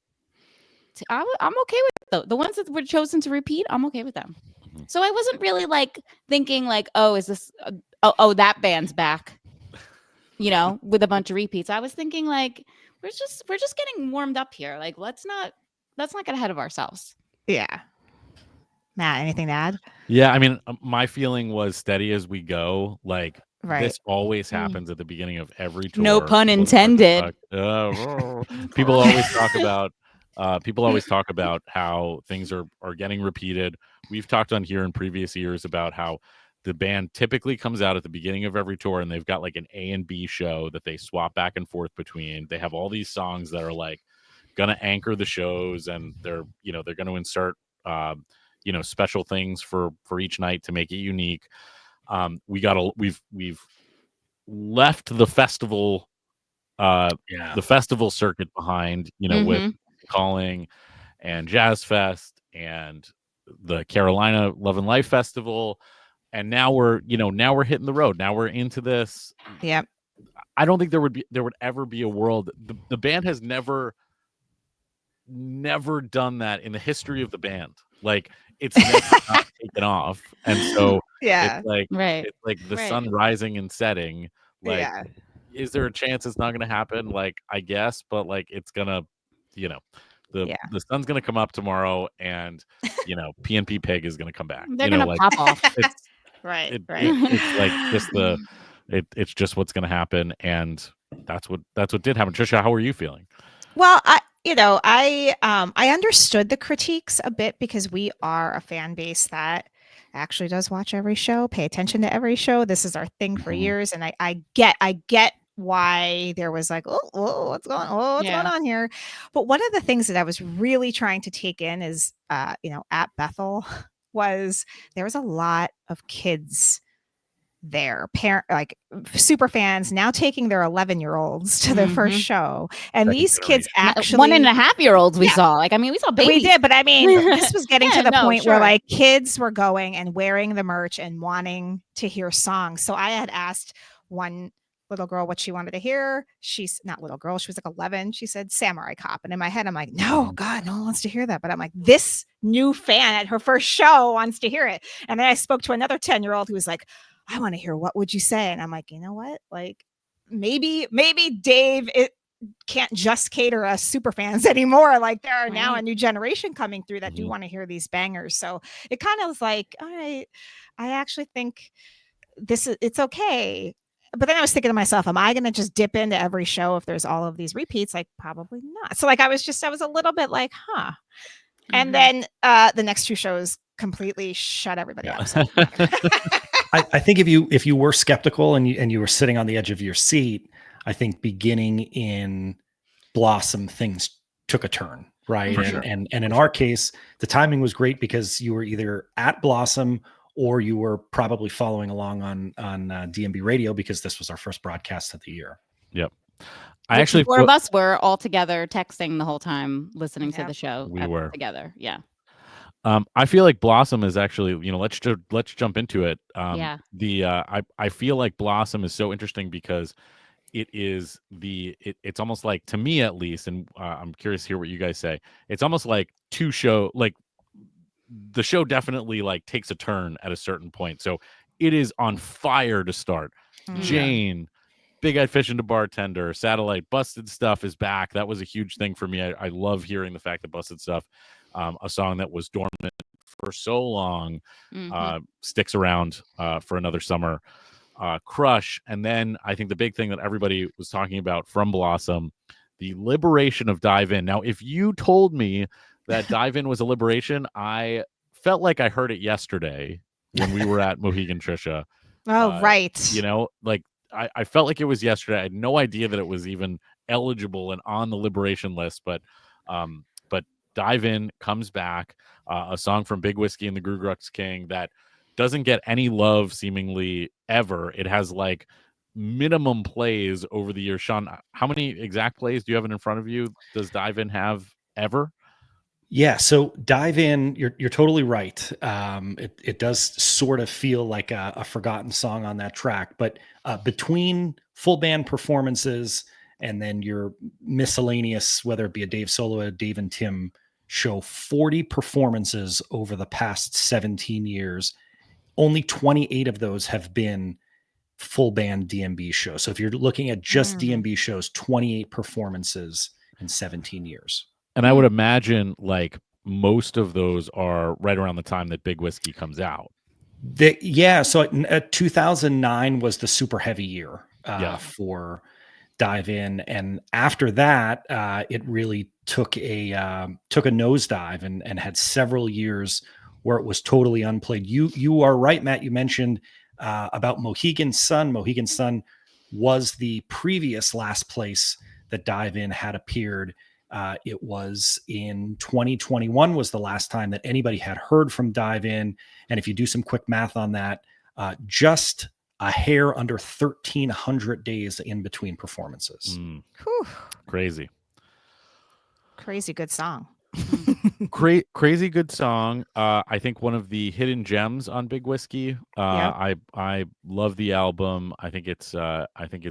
I'm okay with the ones that were chosen to repeat. I'm okay with them. Mhm. So I wasn't really like thinking like, oh, is this, that band's back, you know, with a bunch of repeats. I was thinking like, we're just getting warmed up here. Like, let's not get ahead of ourselves. Yeah. Matt, anything to add? Yeah, I mean, my feeling was steady as we go. Like Right. this always Mm. happens at the beginning of every tour. No pun People start to intended. people always talk about how things are getting repeated. We've talked on here in previous years about how the band typically comes out at the beginning of every tour and they've got like an A and B show that they swap back and forth between. They have all these songs that are like gonna anchor the shows, and they're gonna insert special things for each night to make it unique. We've left the festival circuit behind, with Calling and Jazz Fest and the Carolina Love and Life Festival, and now we're hitting the road. Now we're into this. Yep. I don't think there would ever be a world. The band has never done that in the history of the band. Like it's never not taken off, and so Yeah. it's like Right. it's like the Right. sun rising and setting. Like, Yeah. is there a chance it's not going to happen? Like, I guess, but like it's gonna, the sun's gonna come up tomorrow, and PNP Pig is gonna come back. They're gonna like pop off. it's Right. it's like just it's just what's gonna happen, and that's what did happen. Trisha, how are you feeling? Well, I understood the critiques a bit because we are a fan base that actually does watch every show, pay attention to every show. This is our thing for Mhm. years, and I get why there was like, what's going on here? But one of the things that I was really trying to take in is, at Bethel was there was a lot of kids there, super fans now taking their 11-year-olds to their first show, and Second these kids generation. actually 1.5-year-olds we Yeah. saw. Like, I mean, we saw babies. we did, but I mean, this was getting Yeah, to the no, point where sure. like kids were going and wearing the merch and wanting to hear songs. So I had asked one little girl what she wanted to hear. She's not little girl, she was like 11. She said Samurai Cop, and in my head I'm like, no, God, no one wants to hear that. But I'm like, this new fan at her first show wants to hear it. And then I spoke to another 10-year-old who was like, I want to hear What Would You Say? And I'm like, you know what? Like maybe Dave, it can't just cater us super fans anymore. Like there are now a Right. new generation coming through that do Mhm. want to hear these bangers. So it kind of was like, all right, I actually think it's okay. But then I was thinking to myself, am I going to just dip into every show if there's all of these repeats? Like probably not. So like I was a little bit like, huh. And then the next two shows completely shut everybody up. So I think if you were skeptical and you were sitting on the edge of your seat, I think beginning in Blossom, things took a turn, right? For And sure. and in our case, the timing was great because you were either at Blossom or you were probably following along on DMB radio because this was our first broadcast of the year. Yep. Which the four of us were all together texting the whole time, listening to Yep. the show We were. together. Yeah. I feel like Blossom is actually, let's jump into it. Yeah. I feel like Blossom is so interesting because it is it's almost like, to me at least, and I'm curious to hear what you guys say. It's almost like the show definitely like takes a turn at a certain point. So it is on fire to start. Mhm. Jane, Big Eyed Fish and the Bartender, Satellite, Busted Stuff is back. That was a huge thing for me. I love hearing the fact that Busted Stuff, a song that was dormant for so long, sticks around for another summer. Crush, and then I think the big thing that everybody was talking about from Blossom, the liberation of Dive In. Now, if you told me that Dive In was a liberation, I felt like I heard it yesterday when we were at Mohegan Trisha. Oh, right. Like I felt like it was yesterday. I had no idea that it was even eligible and on the liberation list, but Dive In comes back, a song from Big Whiskey and the Grugrux King that doesn't get any love seemingly ever. It has like minimum plays over the years. Sean, how many exact plays do you have it in front of you? Does Dive In have ever? Yeah, so dive in. You're totally right. It does sort of feel like a forgotten song on that track, but between full band performances and then your miscellaneous, whether it be a Dave solo, a Dave and Tim show, 40 performances over the past 17 years. Only 28 of those have been full band DMB shows. So if you're looking at just DMB shows, 28 performances in 17 years. And I would imagine like most of those are right around the time that Big Whiskey comes out. So 2009 was the super heavy year Yeah. for Dive In, and after that, it really took a nosedive and had several years where it was totally unplayed. You are right, Matt. You mentioned about Mohegan Sun. Mohegan Sun was the previous last place that Dive In had appeared. It was in 2021 was the last time that anybody had heard from Dive In. And if you do some quick math on that, just a hair under 1,300 days in between performances. Crazy. Crazy good song. Crazy good song. I think one of the hidden gems on Big Whiskey. I love the album. I think it's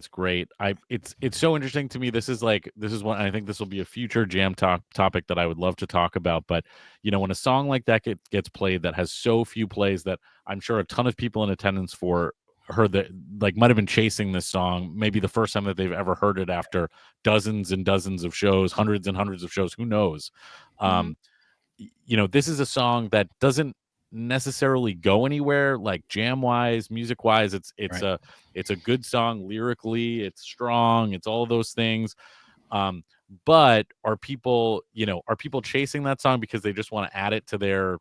great. It's so interesting to me. This is one. I think this will be a future jam topic that I would love to talk about. But when a song like that gets played that has so few plays, that I'm sure a ton of people in attendance for heard that might have been chasing this song, maybe the first time that they've ever heard it after dozens and dozens of shows, hundreds and hundreds of shows, who knows. This is a song that doesn't necessarily go anywhere, like jam wise, music wise. It's Right. it's a good song lyrically, it's strong, it's all those things. But are people chasing that song because they just want to add it to their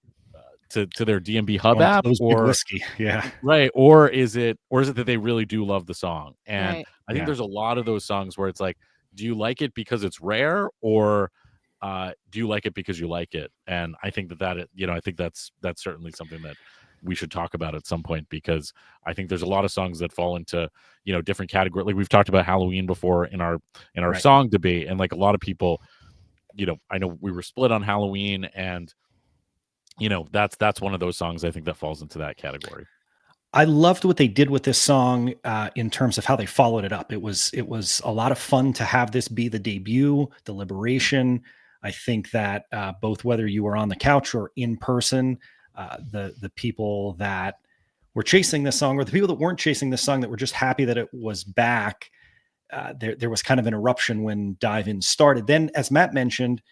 to their DMB Hub app, Big or Whiskey? Yeah. right, or is it that they really do love the song? And Right. I think Yeah. there's a lot of those songs where it's like, do you like it because it's rare, or do you like it because you like it? And I think I think that's certainly something that we should talk about at some point, because I think there's a lot of songs that fall into different categories. Like we've talked about Halloween before in our Right. song debate, and like a lot of people, I know we were split on Halloween, and that's one of those songs I think that falls into that category. I loved what they did with this song in terms of how they followed it up. It was a lot of fun to have this be the debut, the liberation. I think that both whether you were on the couch or in person, the people that were chasing this song, or the people that weren't chasing this song, that were just happy that it was back, there was kind of an eruption when Dive In started. Then, as Matt mentioned,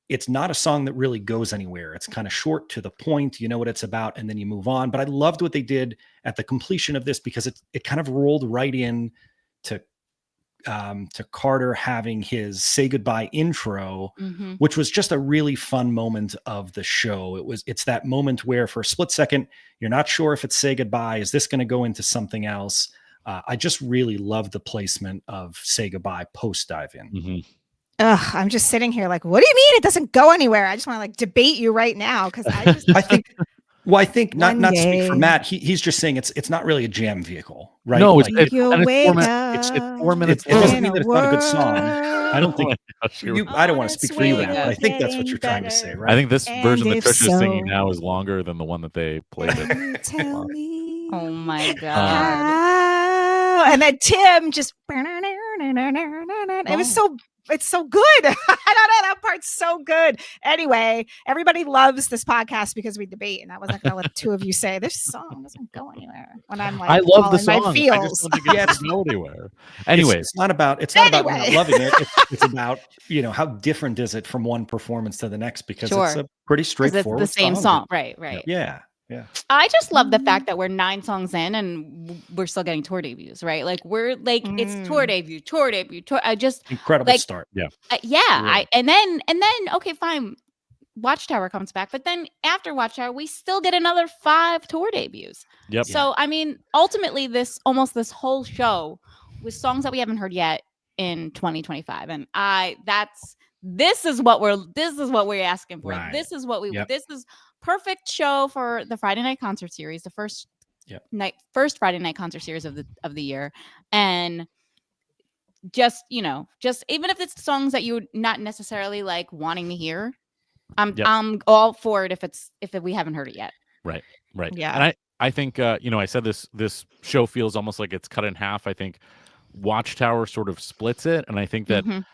it's not a song that really goes anywhere. It's kind of short, to the point. You know what it's about, and then you move on. But I loved what they did at the completion of this, because it kind of rolled right in to Carter having his say goodbye intro, which was just a really fun moment of the show. It's that moment where for a split second, you're not sure if it's say goodbye. Is this going to go into something else? I just really love the placement of say goodbye post Dive In. Ugh, I'm just sitting here like, what do you mean it doesn't go anywhere? I just want to like debate you right now, because I think not One to speak for day. Matt. He's just saying it's not really a jam vehicle, right? No, Like, it's you'll and wake it's 4 minutes. it doesn't in mean a that it's not a good song. I don't Oh think my gosh, you're- I don't on want to its speak for you, way Matt, to but I think that's what you're trying to getting say, better. right? I think this And version that if Trish is singing so, now is longer than the one that they played it. can you tell me Oh my god. how? And then Tim just it's so good. I don't know, that part's so good. Anyway, everybody loves this podcast because we debate, and I wasn't gonna let the two of you say this song doesn't go anywhere when I'm like I love all the in my song. I feels. just don't think it doesn't go anywhere. Anyways, it's not about we're not Anyway. loving it. It's about how different is it from one performance to the next, because it's Sure. a pretty 'Cause it's straightforward the same song. Right. Yeah. I just love the fact that we're 9 songs in and we're still getting tour debuts, right? Like we're like it's tour debut. I just Incredible like start. yeah. Really. And then okay, fine. Watchtower comes back, but then after Watchtower, we still get another 5 tour debuts. Yep. So I mean, ultimately, this whole show was songs that we haven't heard yet in 2025, and this is what we're asking for. Right. This is what we Yep. this is perfect show for the Friday night concert series, the first Yep. Friday night concert series of the year, and just even if it's songs that you're not necessarily like wanting to hear, Yep. I'm all for it if we haven't heard it yet. Right. Right. Yeah. And I think I said this show feels almost like it's cut in half. I think Watchtower sort of splits it, and I think that Mhm.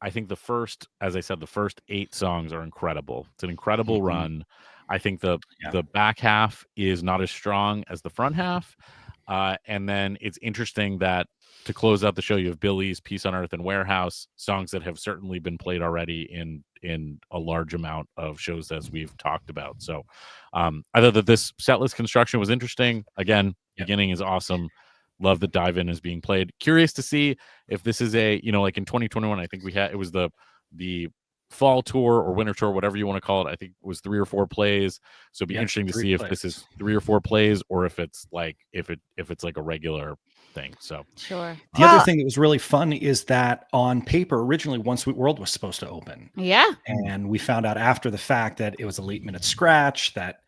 I think the first, as I said, the first 8 songs are incredible. It's an incredible Mhm. run. I think the Yeah. the back half is not as strong as the front half. And then it's interesting that to close out the show, you have Billy's, Peace on Earth, and Warehouse, songs that have certainly been played already in a large amount of shows as we've talked about. So I thought that this setlist construction was interesting. Again, Yep. beginning is awesome. Love that Dive In is being played. Curious to see if this is a, like in 2021, I think it was the fall tour or winter tour, whatever you want to call it. I think it was 3 or 4 plays. So it'd be Yeah, interesting to 3 see if this plays. is 3 or 4 plays or if it's like if it's like a regular thing. So Sure. The other Well- thing that was really fun is that on paper, originally One Sweet World was supposed to open. Yeah. And we found out after the fact that it was a late minute scratch, that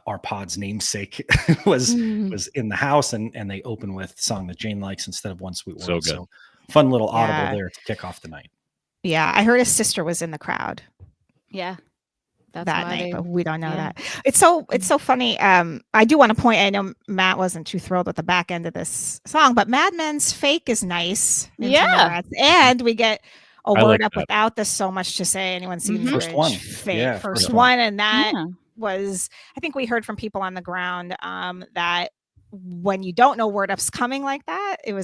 our pod's namesake was in the house, and they open with Song That Jane Likes instead of One Sweet So World. good. So fun little audible Yeah. there to kick off the night. Yeah, I heard his sister was in the crowd Yeah. That's that why night, they- but we don't know yeah. that. It's so funny. I do want to point. I know Matt wasn't too thrilled with the back end of this song, but Mad Men's "Fake" is nice. in some Yeah. regards. And we get a I word like up that. without the so much to say. Anyone seen the First bridge? one. Fake, Yeah, first first one, one. and that Yeah. was. I think we heard from people on the ground that when you don't know word ups coming like that, it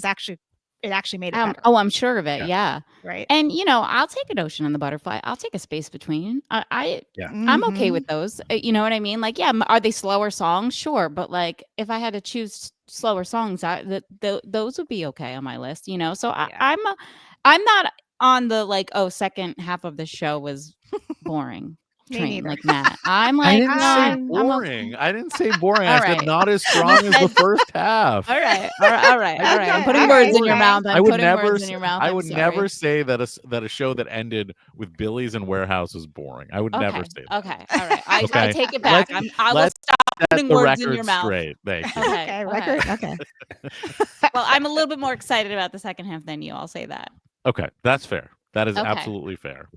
actually made it better. I'm sure of it. Yeah. Yeah. Right. And I'll take an ocean and the butterfly. I'll take a space between. I'm okay Mhm. with those. You know what I mean? Like, yeah, are they slower songs? Sure, but like, if I had to choose slower songs, those would be okay on my list. So Yeah. I'm not on the like, oh, second half of the show was boring Me train neither. like Matt. I'm I like, didn't no, say I'm boring. I didn't say boring. I All said right. not as strong as the first half. all right, all right, all right, I all did right. not I'm putting say words in boring. your mouth. I I'm would putting never. words in your mouth. I I'm would sorry. never say that a show that ended with Billy's and Warehouse is boring. I would never say that. Okay. All right. I Okay. take it back. I will let's stop set putting the words in record your mouth. straight. Thank you. Okay. Okay, okay. record. Okay. Well, I'm a little bit more excited about the second half than you. I'll say that. Okay, that's fair. That is Okay. absolutely fair.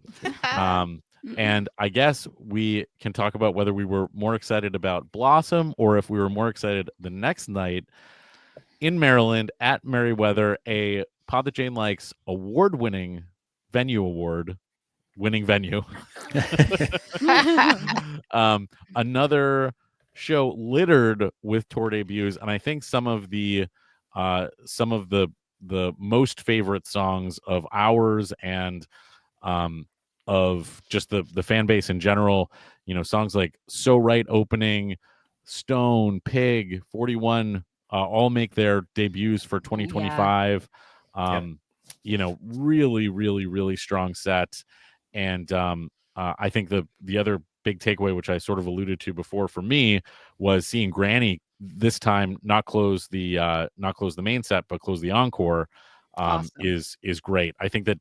And I guess we can talk about whether we were more excited about Blossom or if we were more excited the next night in Maryland at Merriweather, a Pod That Jane Likes award-winning winning venue. Another show littered with tour debuts, and I think some of the most favorite songs of ours and of just the fan base in general. Songs like "So Right" opening, "Stone," "Pig," 41, all make their debuts for 2025. Really, really, really strong sets. And I think the other big takeaway, which I sort of alluded to before for me, was seeing Granny this time not close the main set but close the encore. Awesome. Is great. I think that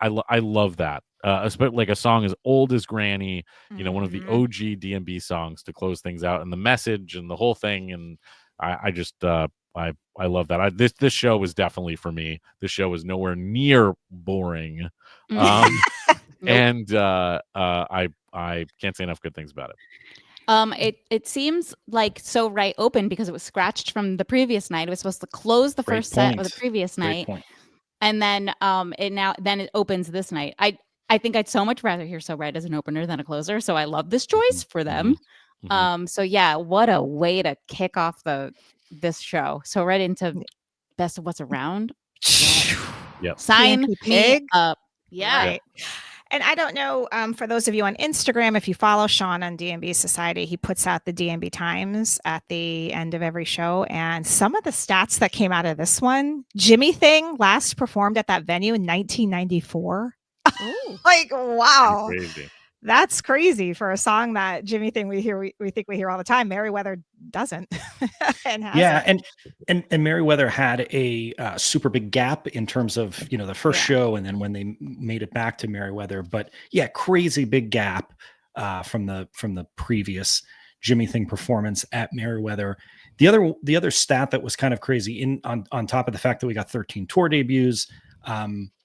I love that. Especially like a song as old as Granny, one of the Mhm. OG DMB songs to close things out, and the message and the whole thing. And I just I love that. This show was definitely for me. This show was nowhere near boring. Nope. And I can't say enough good things about it. It seems like So Right open because it was scratched from the previous night. It was supposed to close the Great first set of the point. previous Great night. point. And then it opens this night. I think I'd so much rather hear So Right as an opener than a closer. So I love this choice for them. So yeah, what a way to kick off this show. So right into best of what's around. Yep. Sign PNP me Pig. up. Yeah. Right. And I don't know, for those of you on Instagram, if you follow Sean on DMB Society, he puts out the DMB Times at the end of every show. And some of the stats that came out of this one, Jimmy Thing last performed at that venue in 1994. Like, wow. Crazy. That's crazy for a song that Jimmy Thing we think we hear all the time. Merriweather doesn't. And hasn't. and Merriweather had a super big gap in terms of the first show and then when they made it back to Merriweather. But yeah, crazy big gap from the previous Jimmy Thing performance at Merriweather. The other stat that was kind of crazy on top of the fact that we got 13 tour debuts.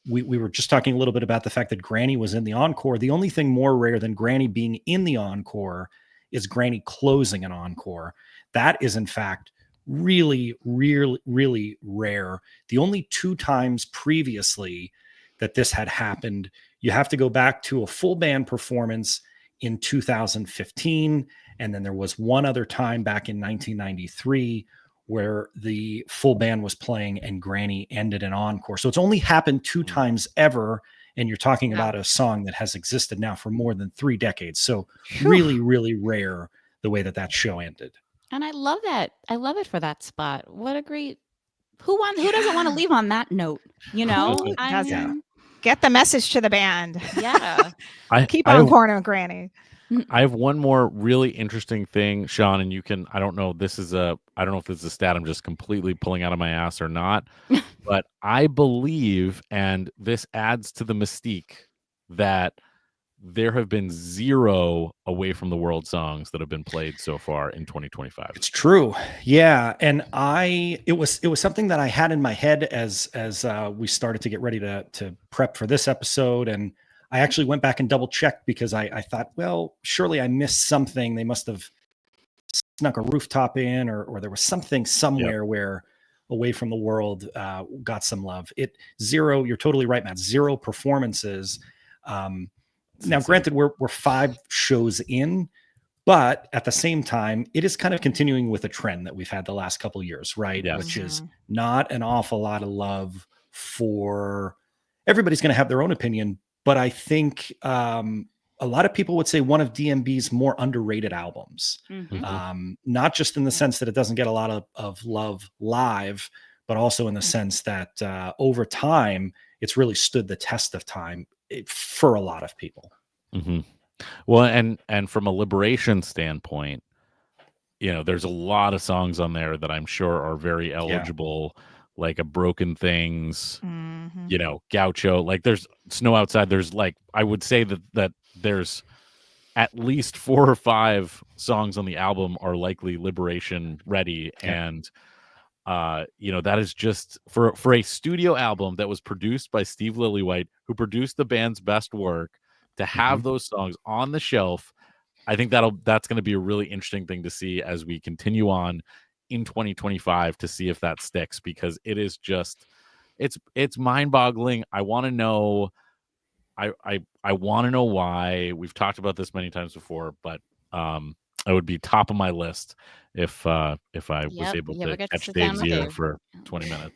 we were just talking a little bit about the fact that Granny was in the encore. The only thing more rare than Granny being in the encore is Granny closing an encore. That is, in fact, really, really, really rare. The only 2 times previously that this had happened, you have to go back to a full band performance in 2015. And then there was one other time back in 1993 where the full band was playing and Granny ended an encore. So it's only happened 2 times ever. And you're talking about a song that has existed now for more than 3 decades. So really, really rare the way that show ended. And I love that. I love it for that spot. What a great, who doesn't want to leave on that note? You know, Who I doesn't? mean, Get the message to the band. yeah. Keep on cornering Granny. I have one more really interesting thing, Sean, and you can, I don't know if this is a stat I'm just completely pulling out of my ass or not, but I believe, and this adds to the mystique, that there have been 0 Away from the World songs that have been played so far in 2025. It's true. Yeah. And it was something that I had in my head as we started to get ready to prep for this episode. And I actually went back and double checked because I thought, well, surely I missed something. They must have snuck a rooftop in, or there was something somewhere where Away from the World got some love. 0, you're totally right, Matt. 0 performances. Now, granted, we're 5 shows in, but at the same time, it is kind of continuing with a trend that we've had the last couple of years, right? Yes. Which is not an awful lot of love for everybody's going to have their own opinion. But I think a lot of people would say one of DMB's more underrated albums, not just in the sense that it doesn't get a lot of love live, but also in the sense that over time, it's really stood the test of time for a lot of people. Mm-hmm. Well, and from a Liberation standpoint, there's a lot of songs on there that I'm sure are very eligible, like a Broken Things, Gaucho, like there's Snow Outside. There's like, I would say that there's at least 4 or 5 songs on the album are likely Liberation ready. And, that is just for a studio album that was produced by Steve Lillywhite, who produced the band's best work, to have those songs on the shelf. I think that's going to be a really interesting thing to see as we continue on in 2025 to see if that sticks, because it is just, it's mind-boggling. I want to know. I want to know why. We've talked about this many times before, but it would be top of my list if I was able to catch Dave's ear for 20 minutes.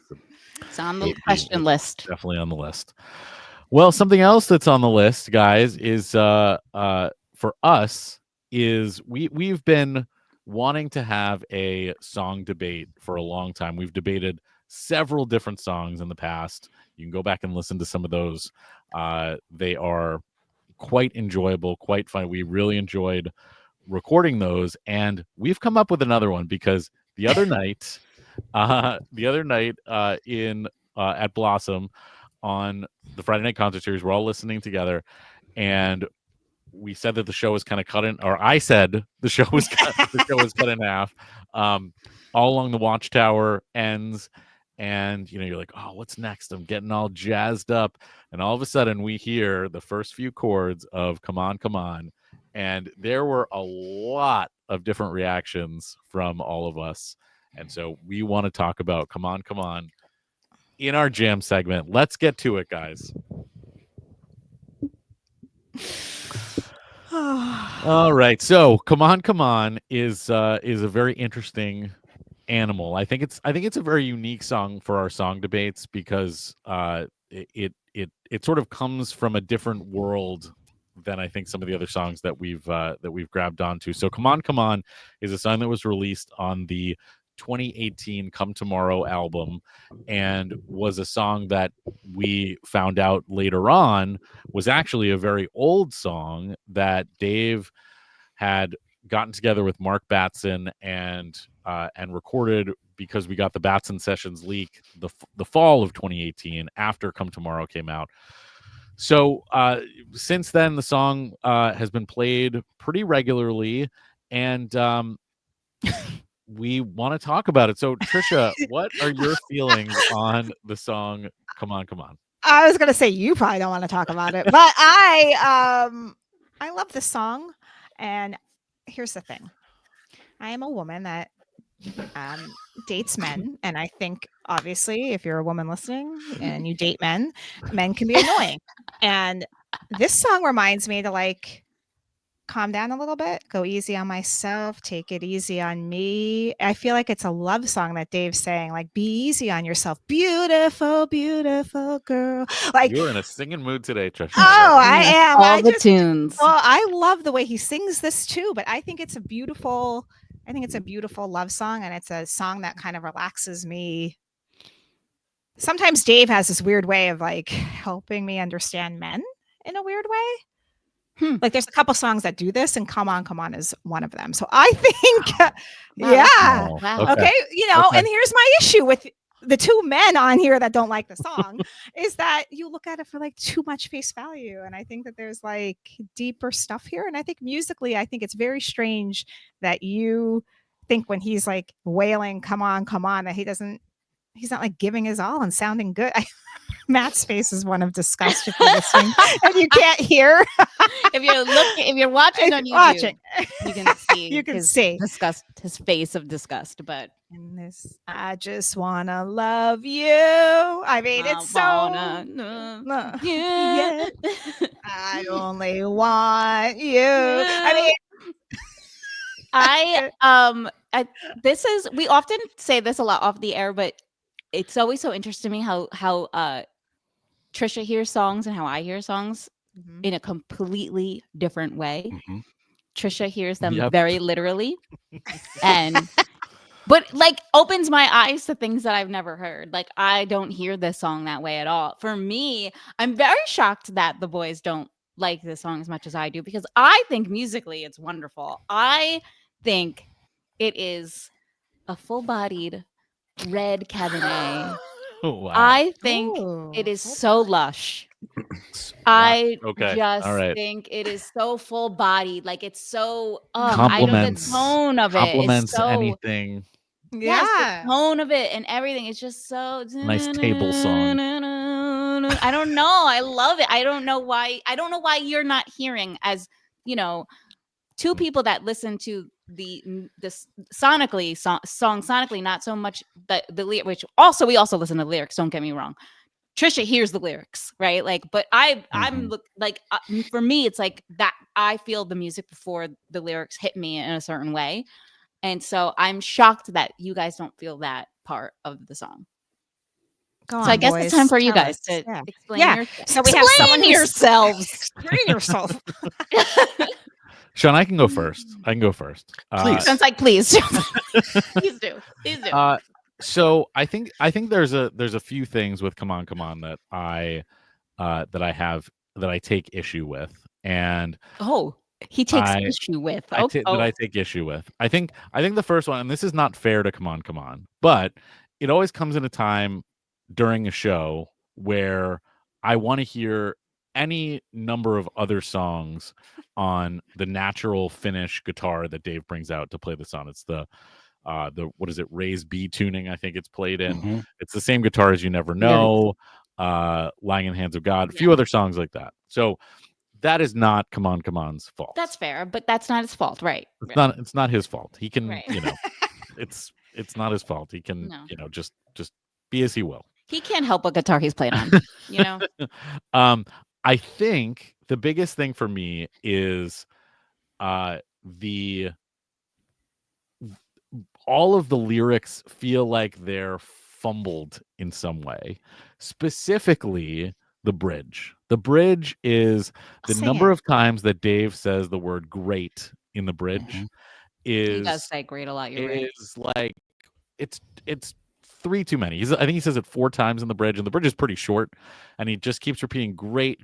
It's on the question list. Definitely on the list. Well, something else that's on the list, guys, is for us is we've been wanting to have a song debate for a long time. We've debated several different songs in the past. You can go back and listen to some of those. They are quite enjoyable, quite fun. We really enjoyed recording those, and we've come up with another one because the other night in at Blossom on the Friday Night Concert Series, we're all listening together, and we said that the show was kind of cut in, or I said the show was cut in half. All along the Watchtower ends, and you're like, oh, what's next? I'm getting all jazzed up, and all of a sudden we hear the first few chords of "Come On, Come On," and there were a lot of different reactions from all of us, and so we want to talk about "Come On, Come On" in our jam segment. Let's get to it, guys. All right, so "Come On, Come On" is a very interesting animal. I think it's a very unique song for our song debates because it sort of comes from a different world than I think some of the other songs that we've grabbed onto. So "Come On, Come On" is a song that was released on the 2018 Come Tomorrow album, and was a song that we found out later on was actually a very old song that Dave had gotten together with Mark Batson and recorded, because we got the Batson Sessions leak the fall of 2018 after Come Tomorrow came out. So since then, the song has been played pretty regularly, and we want to talk about it. So, Trisha, what are your feelings on the song "Come On, Come On"? I was gonna say you probably don't want to talk about it, but I love this song, and here's the thing: I am a woman that dates men, and I think obviously if you're a woman listening and you date men, men can be annoying, and this song reminds me to like calm down a little bit, go easy on myself, take it easy on me. I feel like it's a love song that Dave's saying, like, be easy on yourself. Beautiful, beautiful girl. Like, You're in a singing mood today, Trisha. oh, I Yes, am. all the tunes. Well, I love the way he sings this too, but I think it's a beautiful love song, and it's a song that kind of relaxes me. Sometimes Dave has this weird way of like helping me understand men in a weird way. Like there's a couple songs that do this, and Come On is one of them. So I think, Wow, yeah. Wow. Okay. Okay. And here's my issue with the two men on here that don't like the song is that you look at it for like too much face value. And I think that there's like deeper stuff here. And I think musically, I think it's very strange that you think when he's like wailing, come on, that he's not like giving his all and sounding good. Matt's face is one of disgust if you're listening and you can't hear. If you're watching on YouTube, you can see his face of disgust. But in this, I just wanna love you. I mean, it's so. Yeah. I only want you. I mean, we often say this a lot off the air, but it's always so interesting to me how Trisha hears songs and how I hear songs in a completely different way. Trisha hears them very literally, but like opens my eyes to things that I've never heard. Like I don't hear this song that way at all. For me, I'm very shocked that the boys don't like this song as much as I do, because I think musically it's wonderful. I think it is a full-bodied red Cabernet. Wow. I think it is so lush. I just think it is so full bodied. Like it's so compliments. The tone of it. Compliments so, anything. Yes, the tone of it and everything. It's just so nice table song. I don't know. I love it. I don't know why you're not hearing, as two people that listen to the sonically song sonically, not so much the lyric, which also we also listen to the lyrics, don't get me wrong. Trisha hears the lyrics, right? Like, but I'm like, for me, it's like that I feel the music before the lyrics hit me in a certain way. And so I'm shocked that you guys don't feel that part of the song. So I guess it's time for you guys to explain yourself. So we have someone yourselves. Explain yourself. Sean, I can go first. Please. Sounds like please. Please do. So I think there's a few things with Come On that I take issue with, and he takes issue with. That I take issue with. I think the first one, and this is not fair to Come On, but it always comes in a time during a show where I want to hear any number of other songs on the natural Finnish guitar that Dave brings out to play this on. It's the what is it, raised B tuning, I think it's played in. It's the same guitar as You Never Know, Lying in the Hands of God, a few other songs like that. So that is not Come On's fault. That's fair, but that's not his fault, right? It's not his fault. He can, it's not his fault. He can, just be as he will. He can't help what guitar he's playing on, I think the biggest thing for me is all of the lyrics feel like they're fumbled in some way. Specifically, the bridge. The bridge is the number of times that Dave says the word great in the bridge he does say great a lot. You're right. Is like it's 3 too many. I think he says it 4 times in the bridge, and the bridge is pretty short, and he just keeps repeating great.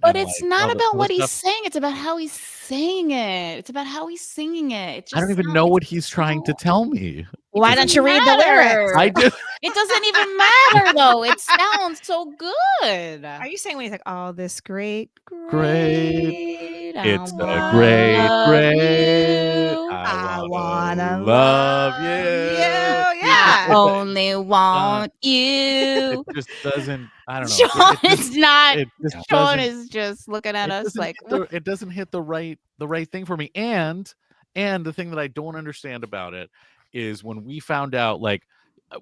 But it's not about what he's saying. It's about how he's saying it. It's about how he's singing it. I don't even know what he's trying to tell me. Why don't you read the lyrics? I do. It doesn't even matter though. It sounds so good. Are you saying when he's like, "Oh, this great, it's a great. I wanna love you." Yeah. only want you. It just doesn't. I don't know. Sean is not. It just Sean doesn't. is just looking at us like, It doesn't hit the right thing for me. And the thing that I don't understand about it is when we found out, like,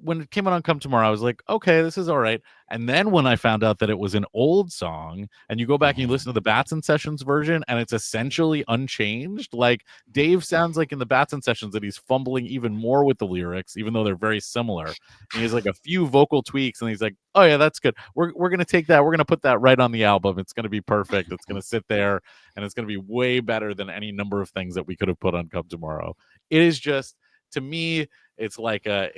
when it came out on Come Tomorrow, I was like, okay, this is all right. And then when I found out that it was an old song, and you go back and you listen to the Batson Sessions version, and it's essentially unchanged. Like, Dave sounds like in the Batson Sessions that he's fumbling even more with the lyrics, even though they're very similar. And he has like a few vocal tweaks, and he's like, oh yeah, that's good. We're gonna take that. We're gonna put that right on the album. It's gonna be perfect. It's gonna sit there, and it's gonna be way better than any number of things that we could have put on Come Tomorrow. It is just, to me, it's like a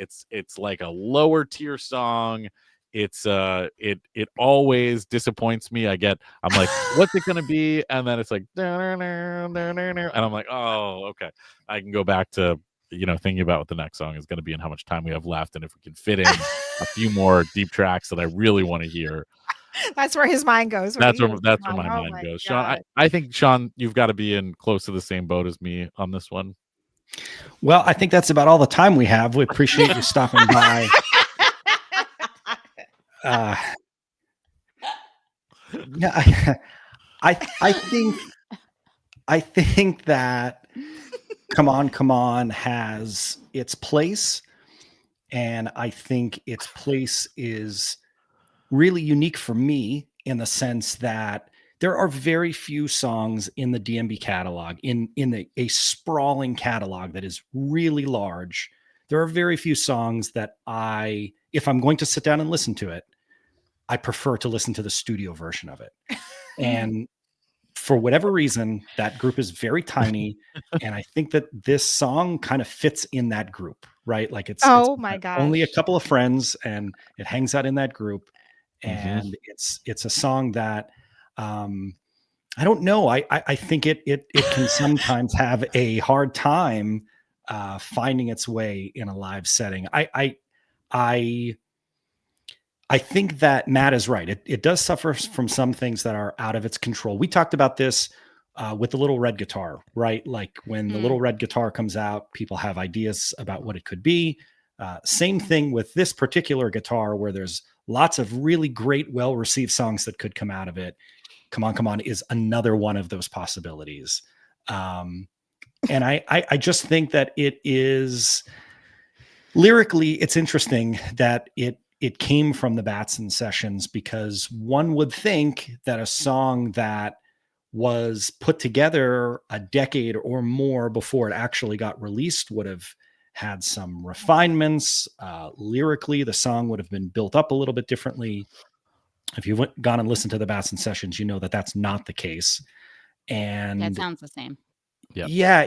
lower tier song. It always disappoints me. I'm like, what's it gonna be? And then it's like, and I'm like, oh, okay. I can go back to thinking about what the next song is going to be and how much time we have left, and if we can fit in a few more deep tracks that I really want to hear. That's where his mind goes. That's where my mind goes. Sean, I think, Sean, you've got to be in close to the same boat as me on this one. Well, I think that's about all the time we have. We appreciate you stopping by. Yeah, I think that Come On has its place, and I think its place is really unique for me in the sense that there are very few songs in the DMB catalog, in a sprawling catalog that is really large. There are very few songs that if I'm going to sit down and listen to it, I prefer to listen to the studio version of it. And for whatever reason, that group is very tiny. And I think that this song kind of fits in that group, right? Like it's my gosh. Only a couple of friends, and it hangs out in that group. And it's a song that I don't know. I think it can sometimes have a hard time finding its way in a live setting. I think that Matt is right. It does suffer from some things that are out of its control. We talked about this with the little red guitar, right? Like when the little red guitar comes out, people have ideas about what it could be. Same thing with this particular guitar, where there's lots of really great, well-received songs that could come out of it. Come On is another one of those possibilities. And I just think that it is lyrically, it's interesting that it came from the Batson Sessions, because one would think that a song that was put together a decade or more before it actually got released would have had some refinements. Lyrically, the song would have been built up a little bit differently. If you've gone and listened to the Batson Sessions, you know that that's not the case. And that sounds the same. Yep. Yeah,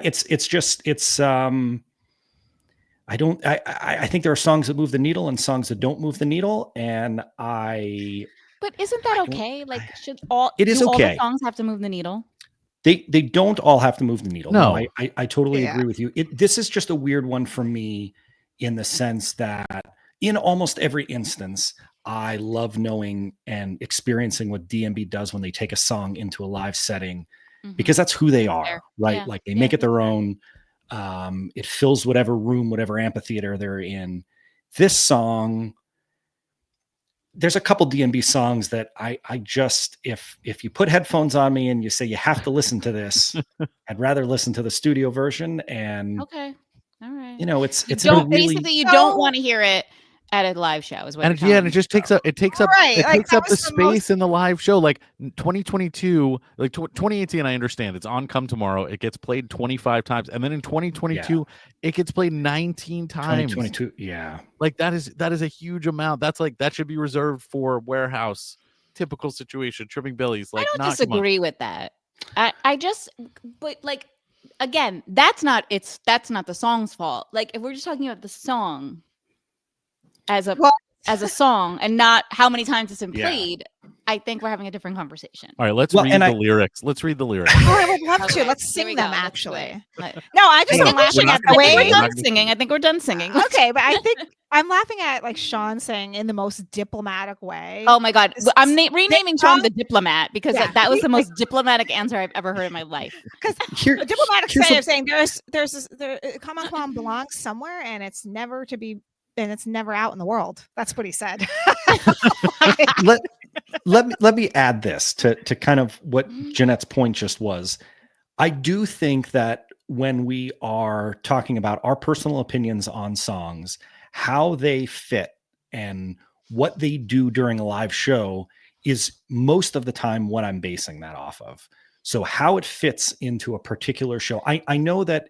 I think there are songs that move the needle and songs that don't move the needle. And but isn't that okay? Like, all the songs have to move the needle? They don't all have to move the needle. No, I totally agree with you. This is just a weird one for me in the sense that in almost every instance, I love knowing and experiencing what DMB does when they take a song into a live setting, because that's who they are, right? Yeah. Like they make it their own. It fills whatever room, whatever amphitheater they're in. This song, there's a couple DMB songs that I just, if you put headphones on me and you say you have to listen to this, I'd rather listen to the studio version. And okay, all right, it's basically you don't want to hear it at a live show, is what. And it just takes up the space in the live show. Like 2022, like 2018, I understand it's on Come Tomorrow, it gets played 25 times, and then in 2022 it gets played 19 times. 2022, yeah, like that is a huge amount. That should be reserved for Warehouse, Typical Situation, Tripping Billies. Like, I don't disagree with that. But like, again, that's not the song's fault. Like, if we're just talking about the song as a song and not how many times it's been played, I think we're having a different conversation. All right, let's read the lyrics. Let's read the lyrics. Oh, I would love to. Let's sing them, actually. No, I just am laughing at the way we're done singing. I think we're done singing. Okay, but I think I'm laughing at like Sean saying in the most diplomatic way. Oh my God, I'm renaming Sean the diplomat, because that was the most diplomatic answer I've ever heard in my life. Because a diplomatic way of saying there's Come On belongs somewhere, and it's never to be it's never out in the world. That's what he said. let me add this to kind of what Jeanette's point just was. I do think that when we are talking about our personal opinions on songs, how they fit and what they do during a live show is most of the time what I'm basing that off of. So how it fits into a particular show. I know that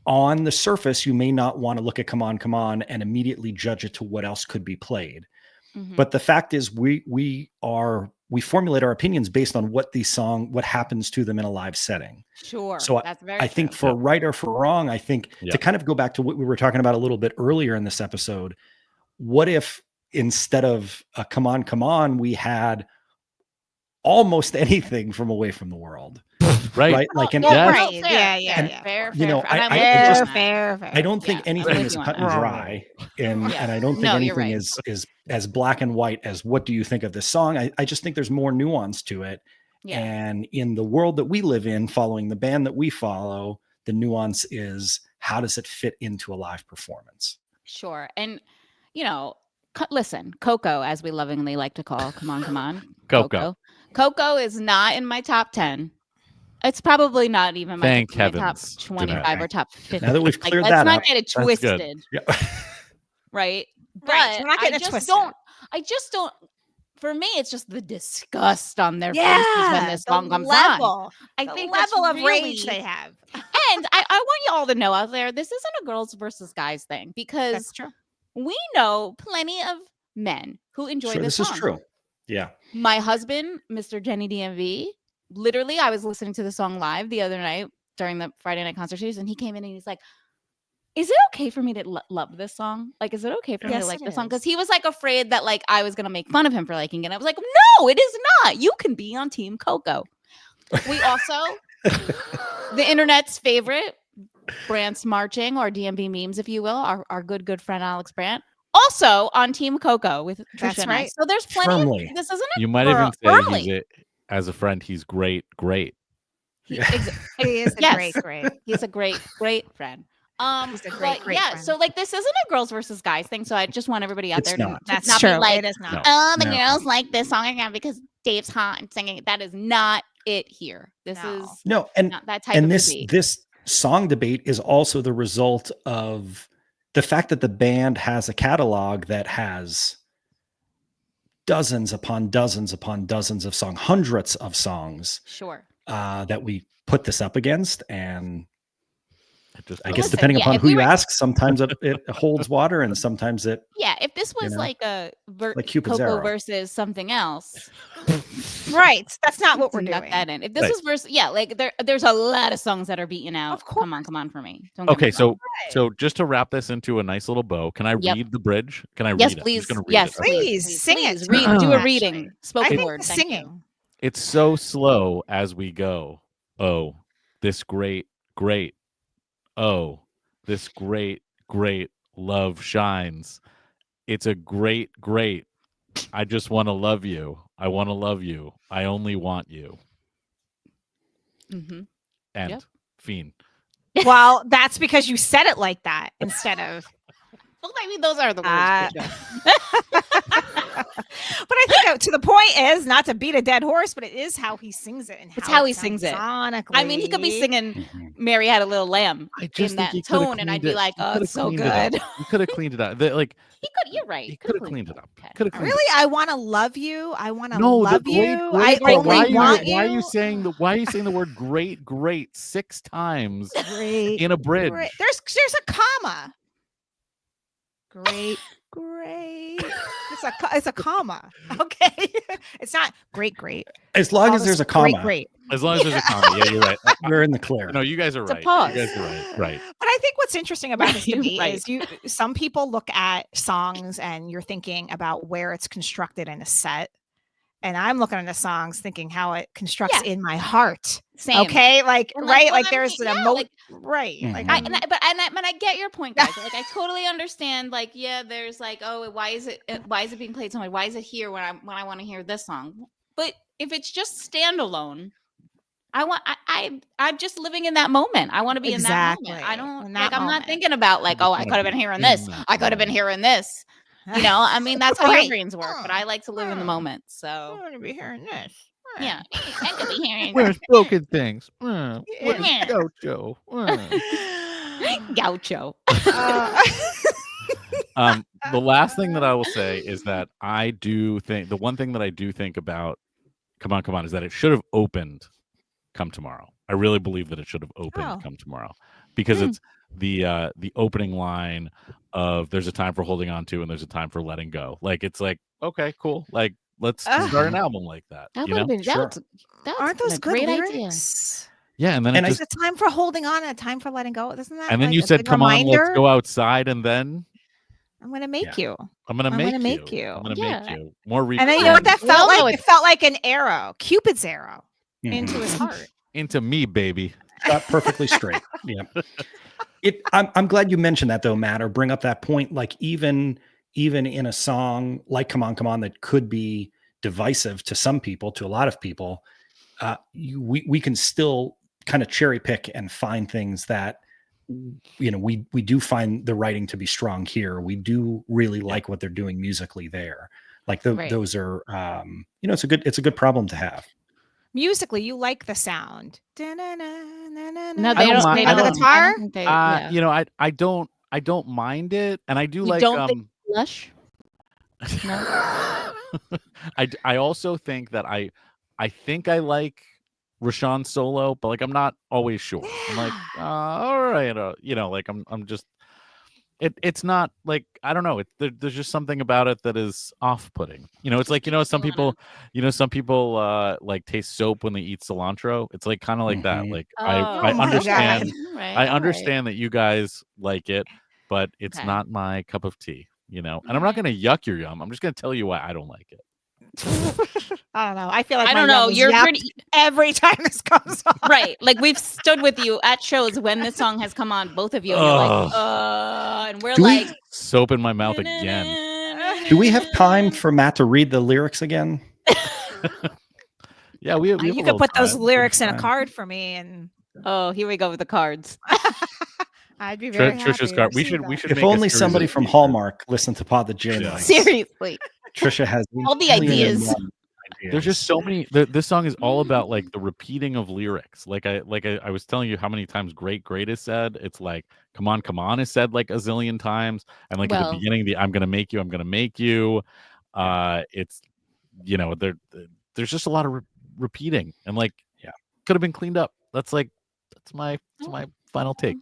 on the surface, you may not want to look at Come On, Come On and immediately judge it to what else could be played. But the fact is we formulate our opinions based on what happens to them in a live setting. Sure. So that's very I think for right or for wrong, I think to kind of go back to what we were talking about a little bit earlier in this episode, what if instead of a Come On, Come On, we had almost anything from Away from the World? Right. Like an Right. fair, Yeah. fair. you know, And I'm with I you just- on that. fair. I don't think Yeah, I'm anything with is you on cut and that. dry, and Yeah. I don't think No, you're anything right. is as black and white as what do you think of this song. I just think there's more nuance to it. Yeah. And in the world that we live in, following the band that we follow, the nuance is how does it fit into a live performance? Sure. And, listen, Coco, as we lovingly like to call, come on. Coco. Coco is not in my top 10. It's probably not even my, Thank my top heavens, 25 Jeanette. or top 50. Now that we've Like, cleared let's that not up, get it that's good. twisted. Yeah. Right. But Right, we're not getting I it just twisted. don't, for me, it's just the disgust on their faces when Yeah, this the song comes on. level, I the think that's level of really- rage they have. And I want you all to know out there, this isn't a girls versus guys thing, because That's true. we know plenty of men who enjoy Sure, this this song. is true. Yeah. My husband, Mr. Jenny DMV, literally, I was listening to the song live the other night during the Friday night concert series, and he came in and he's like, is it okay for me to love this song? Like, is it okay for me to Yes, like it this song? is. Because he was like afraid that like I was gonna make fun of him for liking it. I was like, no, it is not. You can be on Team Coco. We also, the internet's favorite, Brant's Marching, or DMV memes, if you will, our good friend Alex Brandt, also on Team Coco with Trisha That's and I. right. So there's plenty Firmly. of this, isn't it? You might Girl, even say firmly. as a friend, he's great. He, Yeah. He is a yes, great. he's a great friend. He's a but great yeah, friend. so like this isn't a girls versus guys thing. So I just want everybody out It's there not. to That's not true. be like, It is not. No. oh, the No. girls like this song again because Dave's hot and singing it. That is not it here. This No. is No, and not that type and of this debate. this song debate is also the result of the fact that the band has a catalog that has dozens upon dozens upon dozens of songs, hundreds of songs Sure. that we put this up against. And It just I guess Listen, depending yeah, upon if who we you were- ask, sometimes it holds water and sometimes it, Yeah, if this was know, like a like Cupid's Coco arrow. versus something else, Right. That's not what we're snuck doing. that in. If this Right. was versus, yeah, like there's a lot of songs that are beaten out. Of Come on for me. Don't get me Okay, wrong. so just to wrap this into a nice little bow, can I Yep. read the bridge? Can I Yes, read it? I'm please. just gonna read Yes, it. Okay. Please, sing it. Read. Do a Actually. reading. I Spoken think word. the Thank you. singing. It's so slow as we go. Oh, this great. Oh, this great love shines. It's a great. I just want to love you. I want to love you. I only want you. Mm-hmm. End. Yep. Fiend. Well, that's because you said it like that instead of. Well, I mean, those are the words. But I think to the point is not to beat a dead horse, but it is how he sings it and It's how how it he sounds sings it. sonically. I mean, he could be singing Mhm. "Mary Had a Little Lamb" I just in think that he coulda tone, and I'd cleaned be it- like, he "Oh, coulda it's so cleaned it up. good." He could have cleaned it up. Like He could. You're right. he could have cleaned it up. Okay. Could have All cleaned Really, I want to love you. I want to No, love the you. great, I but only want why are you you. saying the word great 6 times Great. in a bridge? Great. There's a comma. Great. It's a comma. Okay. It's not great. As long All as there's this a comma, Great. As long as there's a comma. Yeah, you're right. we're in the clear. No, you guys are It's a right. pause. You guys are right. But I think what's interesting about this Right, debate right. is some people look at songs and you're thinking about where it's constructed in a set. And I'm looking at the songs thinking how it constructs Yeah. in my heart. Same. Okay. Like, And, right. when Like I'm there's like, an yeah, emotion. like, Right. Like, Mhm. But I get your point, guys. Like, I totally understand. Like, yeah, there's like, oh, why is it being played so much? Why is it here when I want to hear this song? But if it's just standalone, I'm just living in that moment. I want to be in that moment. I Exactly, don't in like, that I'm not moment. thinking about like, just oh, I wanna could have be been hearing in this. that I could have been moment. hearing this. You know, I mean, that's how your Right. brains work, but I like to live in the moment. I So want to be hearing this. yeah, I could be hearing Where's broken things? Where's Yeah. Gojo? Gaucho. The last thing that I will say is that I do think the one thing that I do think about Come On is that it should have opened Come Tomorrow. I really believe that it should have opened Oh. Come Tomorrow because Hmm. it's the opening line of there's a time for holding on to and there's a time for letting go. Like it's like, okay, cool. Like let's start an album like that. That You would have know? been Sure. that's Aren't been those a good great idea. lyrics? Yeah, and then And it I- just It's a time for holding on and a time for letting go. Isn't that and then like you a said, good "Come on, let's reminder? go outside," and then I'm gonna make you. I'm gonna I'm gonna make make you. you. I'm gonna Yeah. make you more And then you know what reclaimed that We all felt know like? It felt like an arrow, Cupid's arrow, into his heart. into me, baby. shot perfectly straight. Yeah. I'm glad you mentioned that though, Matt, or bring up that point. Like even in a song like Come On, that could be divisive to some people, to a lot of people, we can still kind of cherry pick and find things that we do find the writing to be strong here. We do really like what they're doing musically there. Like Right. those are it's a good problem to have. Musically, you like the sound. No, I they don't don't. mind. They On the don't. I guitar? don't think they. Yeah. You know, I don't mind it, and I do You like don't think Lush? No. I also think that I think I like Rashawn Solo, but like I'm not always sure. I'm like, all right, like I'm just it's not like I don't know. There's just something about it that is off-putting. You know, it's like some people like taste soap when they eat cilantro. It's like kind of like that. Mhm. Like Oh, I my understand. All right, I all right. understand that you guys like it, but it's Okay. not my cup of tea. And I'm not going to yuck your yum. I'm just going to tell you why I don't like it. I don't know. I feel like I my don't yum know. is You're yapped pretty every time this comes on. right. Like we've stood with you at shows when this song has come on, both of you, and you're like, and we're Do we- like, Soap in my mouth again. Do we have time for Matt to read the lyrics again? Yeah, we have a You little could put those time. lyrics in a Time. card for me, and Oh, here we go with the cards. I'd be very happy. Trisha's to card. We receive should that. make If a only series somebody of from t-shirts. Hallmark listened to Pod the Jane Yeah. likes. Seriously. Trisha has All the 1,000,001 ideas. There's just so many. This song is all about like the repeating of lyrics. Like I was telling you how many times "great" is said. It's like come on" is said like a zillion times, and like at Well. the beginning, I'm gonna make you. It's there's just a lot of repeating, and like could have been cleaned up. That's my final take.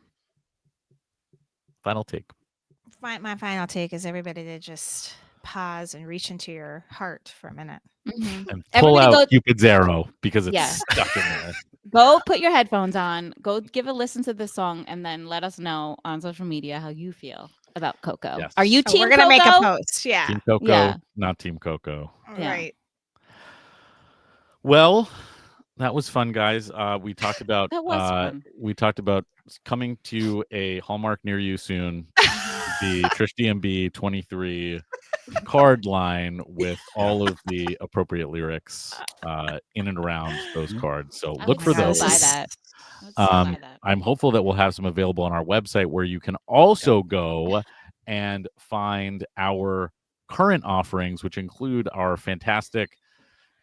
Final take. My final take is everybody to just pause and reach into your heart for a minute. Mhm. And pull Everybody out Cupid's arrow because it's Yeah. stuck in there. Go put your headphones on. Go give a listen to this song, and then let us know on social media how you feel about Coco. Yes. Are you So team we're gonna Coco? make a post. Yeah. Team Coco, Yeah. not Team Coco. Yeah. Right. Well, that was fun, guys. We talked about That was fun. coming to a Hallmark near you soon. The Trish DMB 23 card line with all of the appropriate lyrics in and around those cards. So I look would for so those. buy that. I would so buy that. I'm hopeful that we'll have some available on our website where you can also go and find our current offerings, which include our fantastic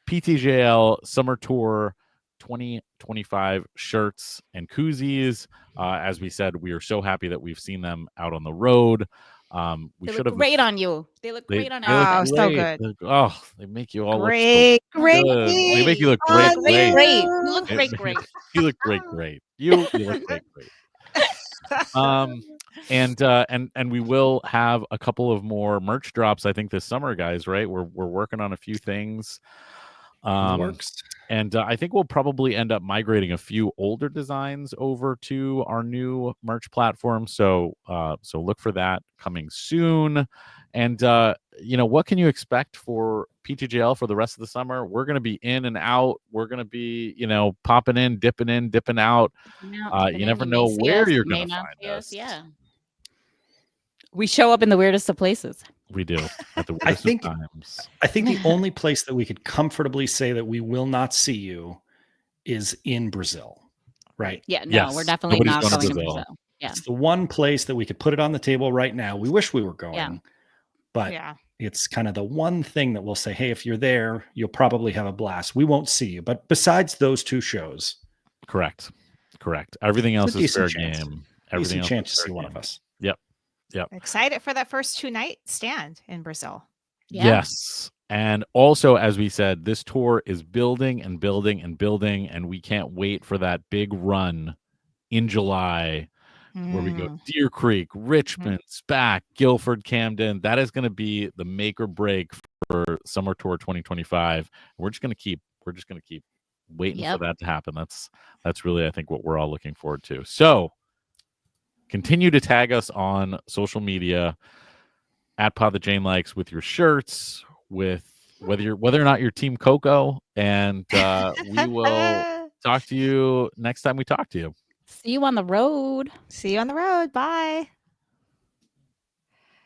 PTJL Summer Tour 2025 shirts and koozies. As we said, we are so happy that we've seen them out on the road. We They should look have great on you. They look great on everybody. so good. They make you all Great, look so great. good. They make you look You great. look great. Great. You look It great. makes- Great. You look great. Great. You look great. Great. And we will have a couple of more merch drops, I think, this summer, guys. Right? We're working on a few things. Works. And I think we'll probably end up migrating a few older designs over to our new merch platform. So look for that coming soon. And what can you expect for PTJL for the rest of the summer? We're going to be in and out. We're going to be, popping in, dipping out. You never know where you're going to find us. Yeah. We show up in the weirdest of places. We do at the I weirdest of think- times. I think the only place that we could comfortably say that we will not see you is in Brazil, right? Yeah, no, we're Yes, definitely nobody's not going to going to Brazil. Brazil. Yeah, It's the one place that we could put it on the table right now. We wish we were going, but Yeah. it's kind of the one thing that we'll say, hey, if you're there, you'll probably have a blast. We won't see you. But besides those two shows, Correct. Everything it's else a is decent fair chance. game. Everything Decent else chance is to fair see one game. of us. Yep. Excited for that first 2-night stand in Brazil. yeah. Yes. And also, as we said, this tour is building and building and building, and we can't wait for that big run in July where we go Mm. Deer Creek, Richmond, SPAC, Guilford, Camden. That is going to be the make or break for Summer Tour 2025. We're just going to keep waiting for Yep. that to happen. That's really, I think, what we're all looking forward to. So continue to tag us on social media at Pod the Jane Likes with your shirts, with whether or not you're Team Coco, and we will talk to you next time we talk to you. See you on the road. See you on the road. Bye.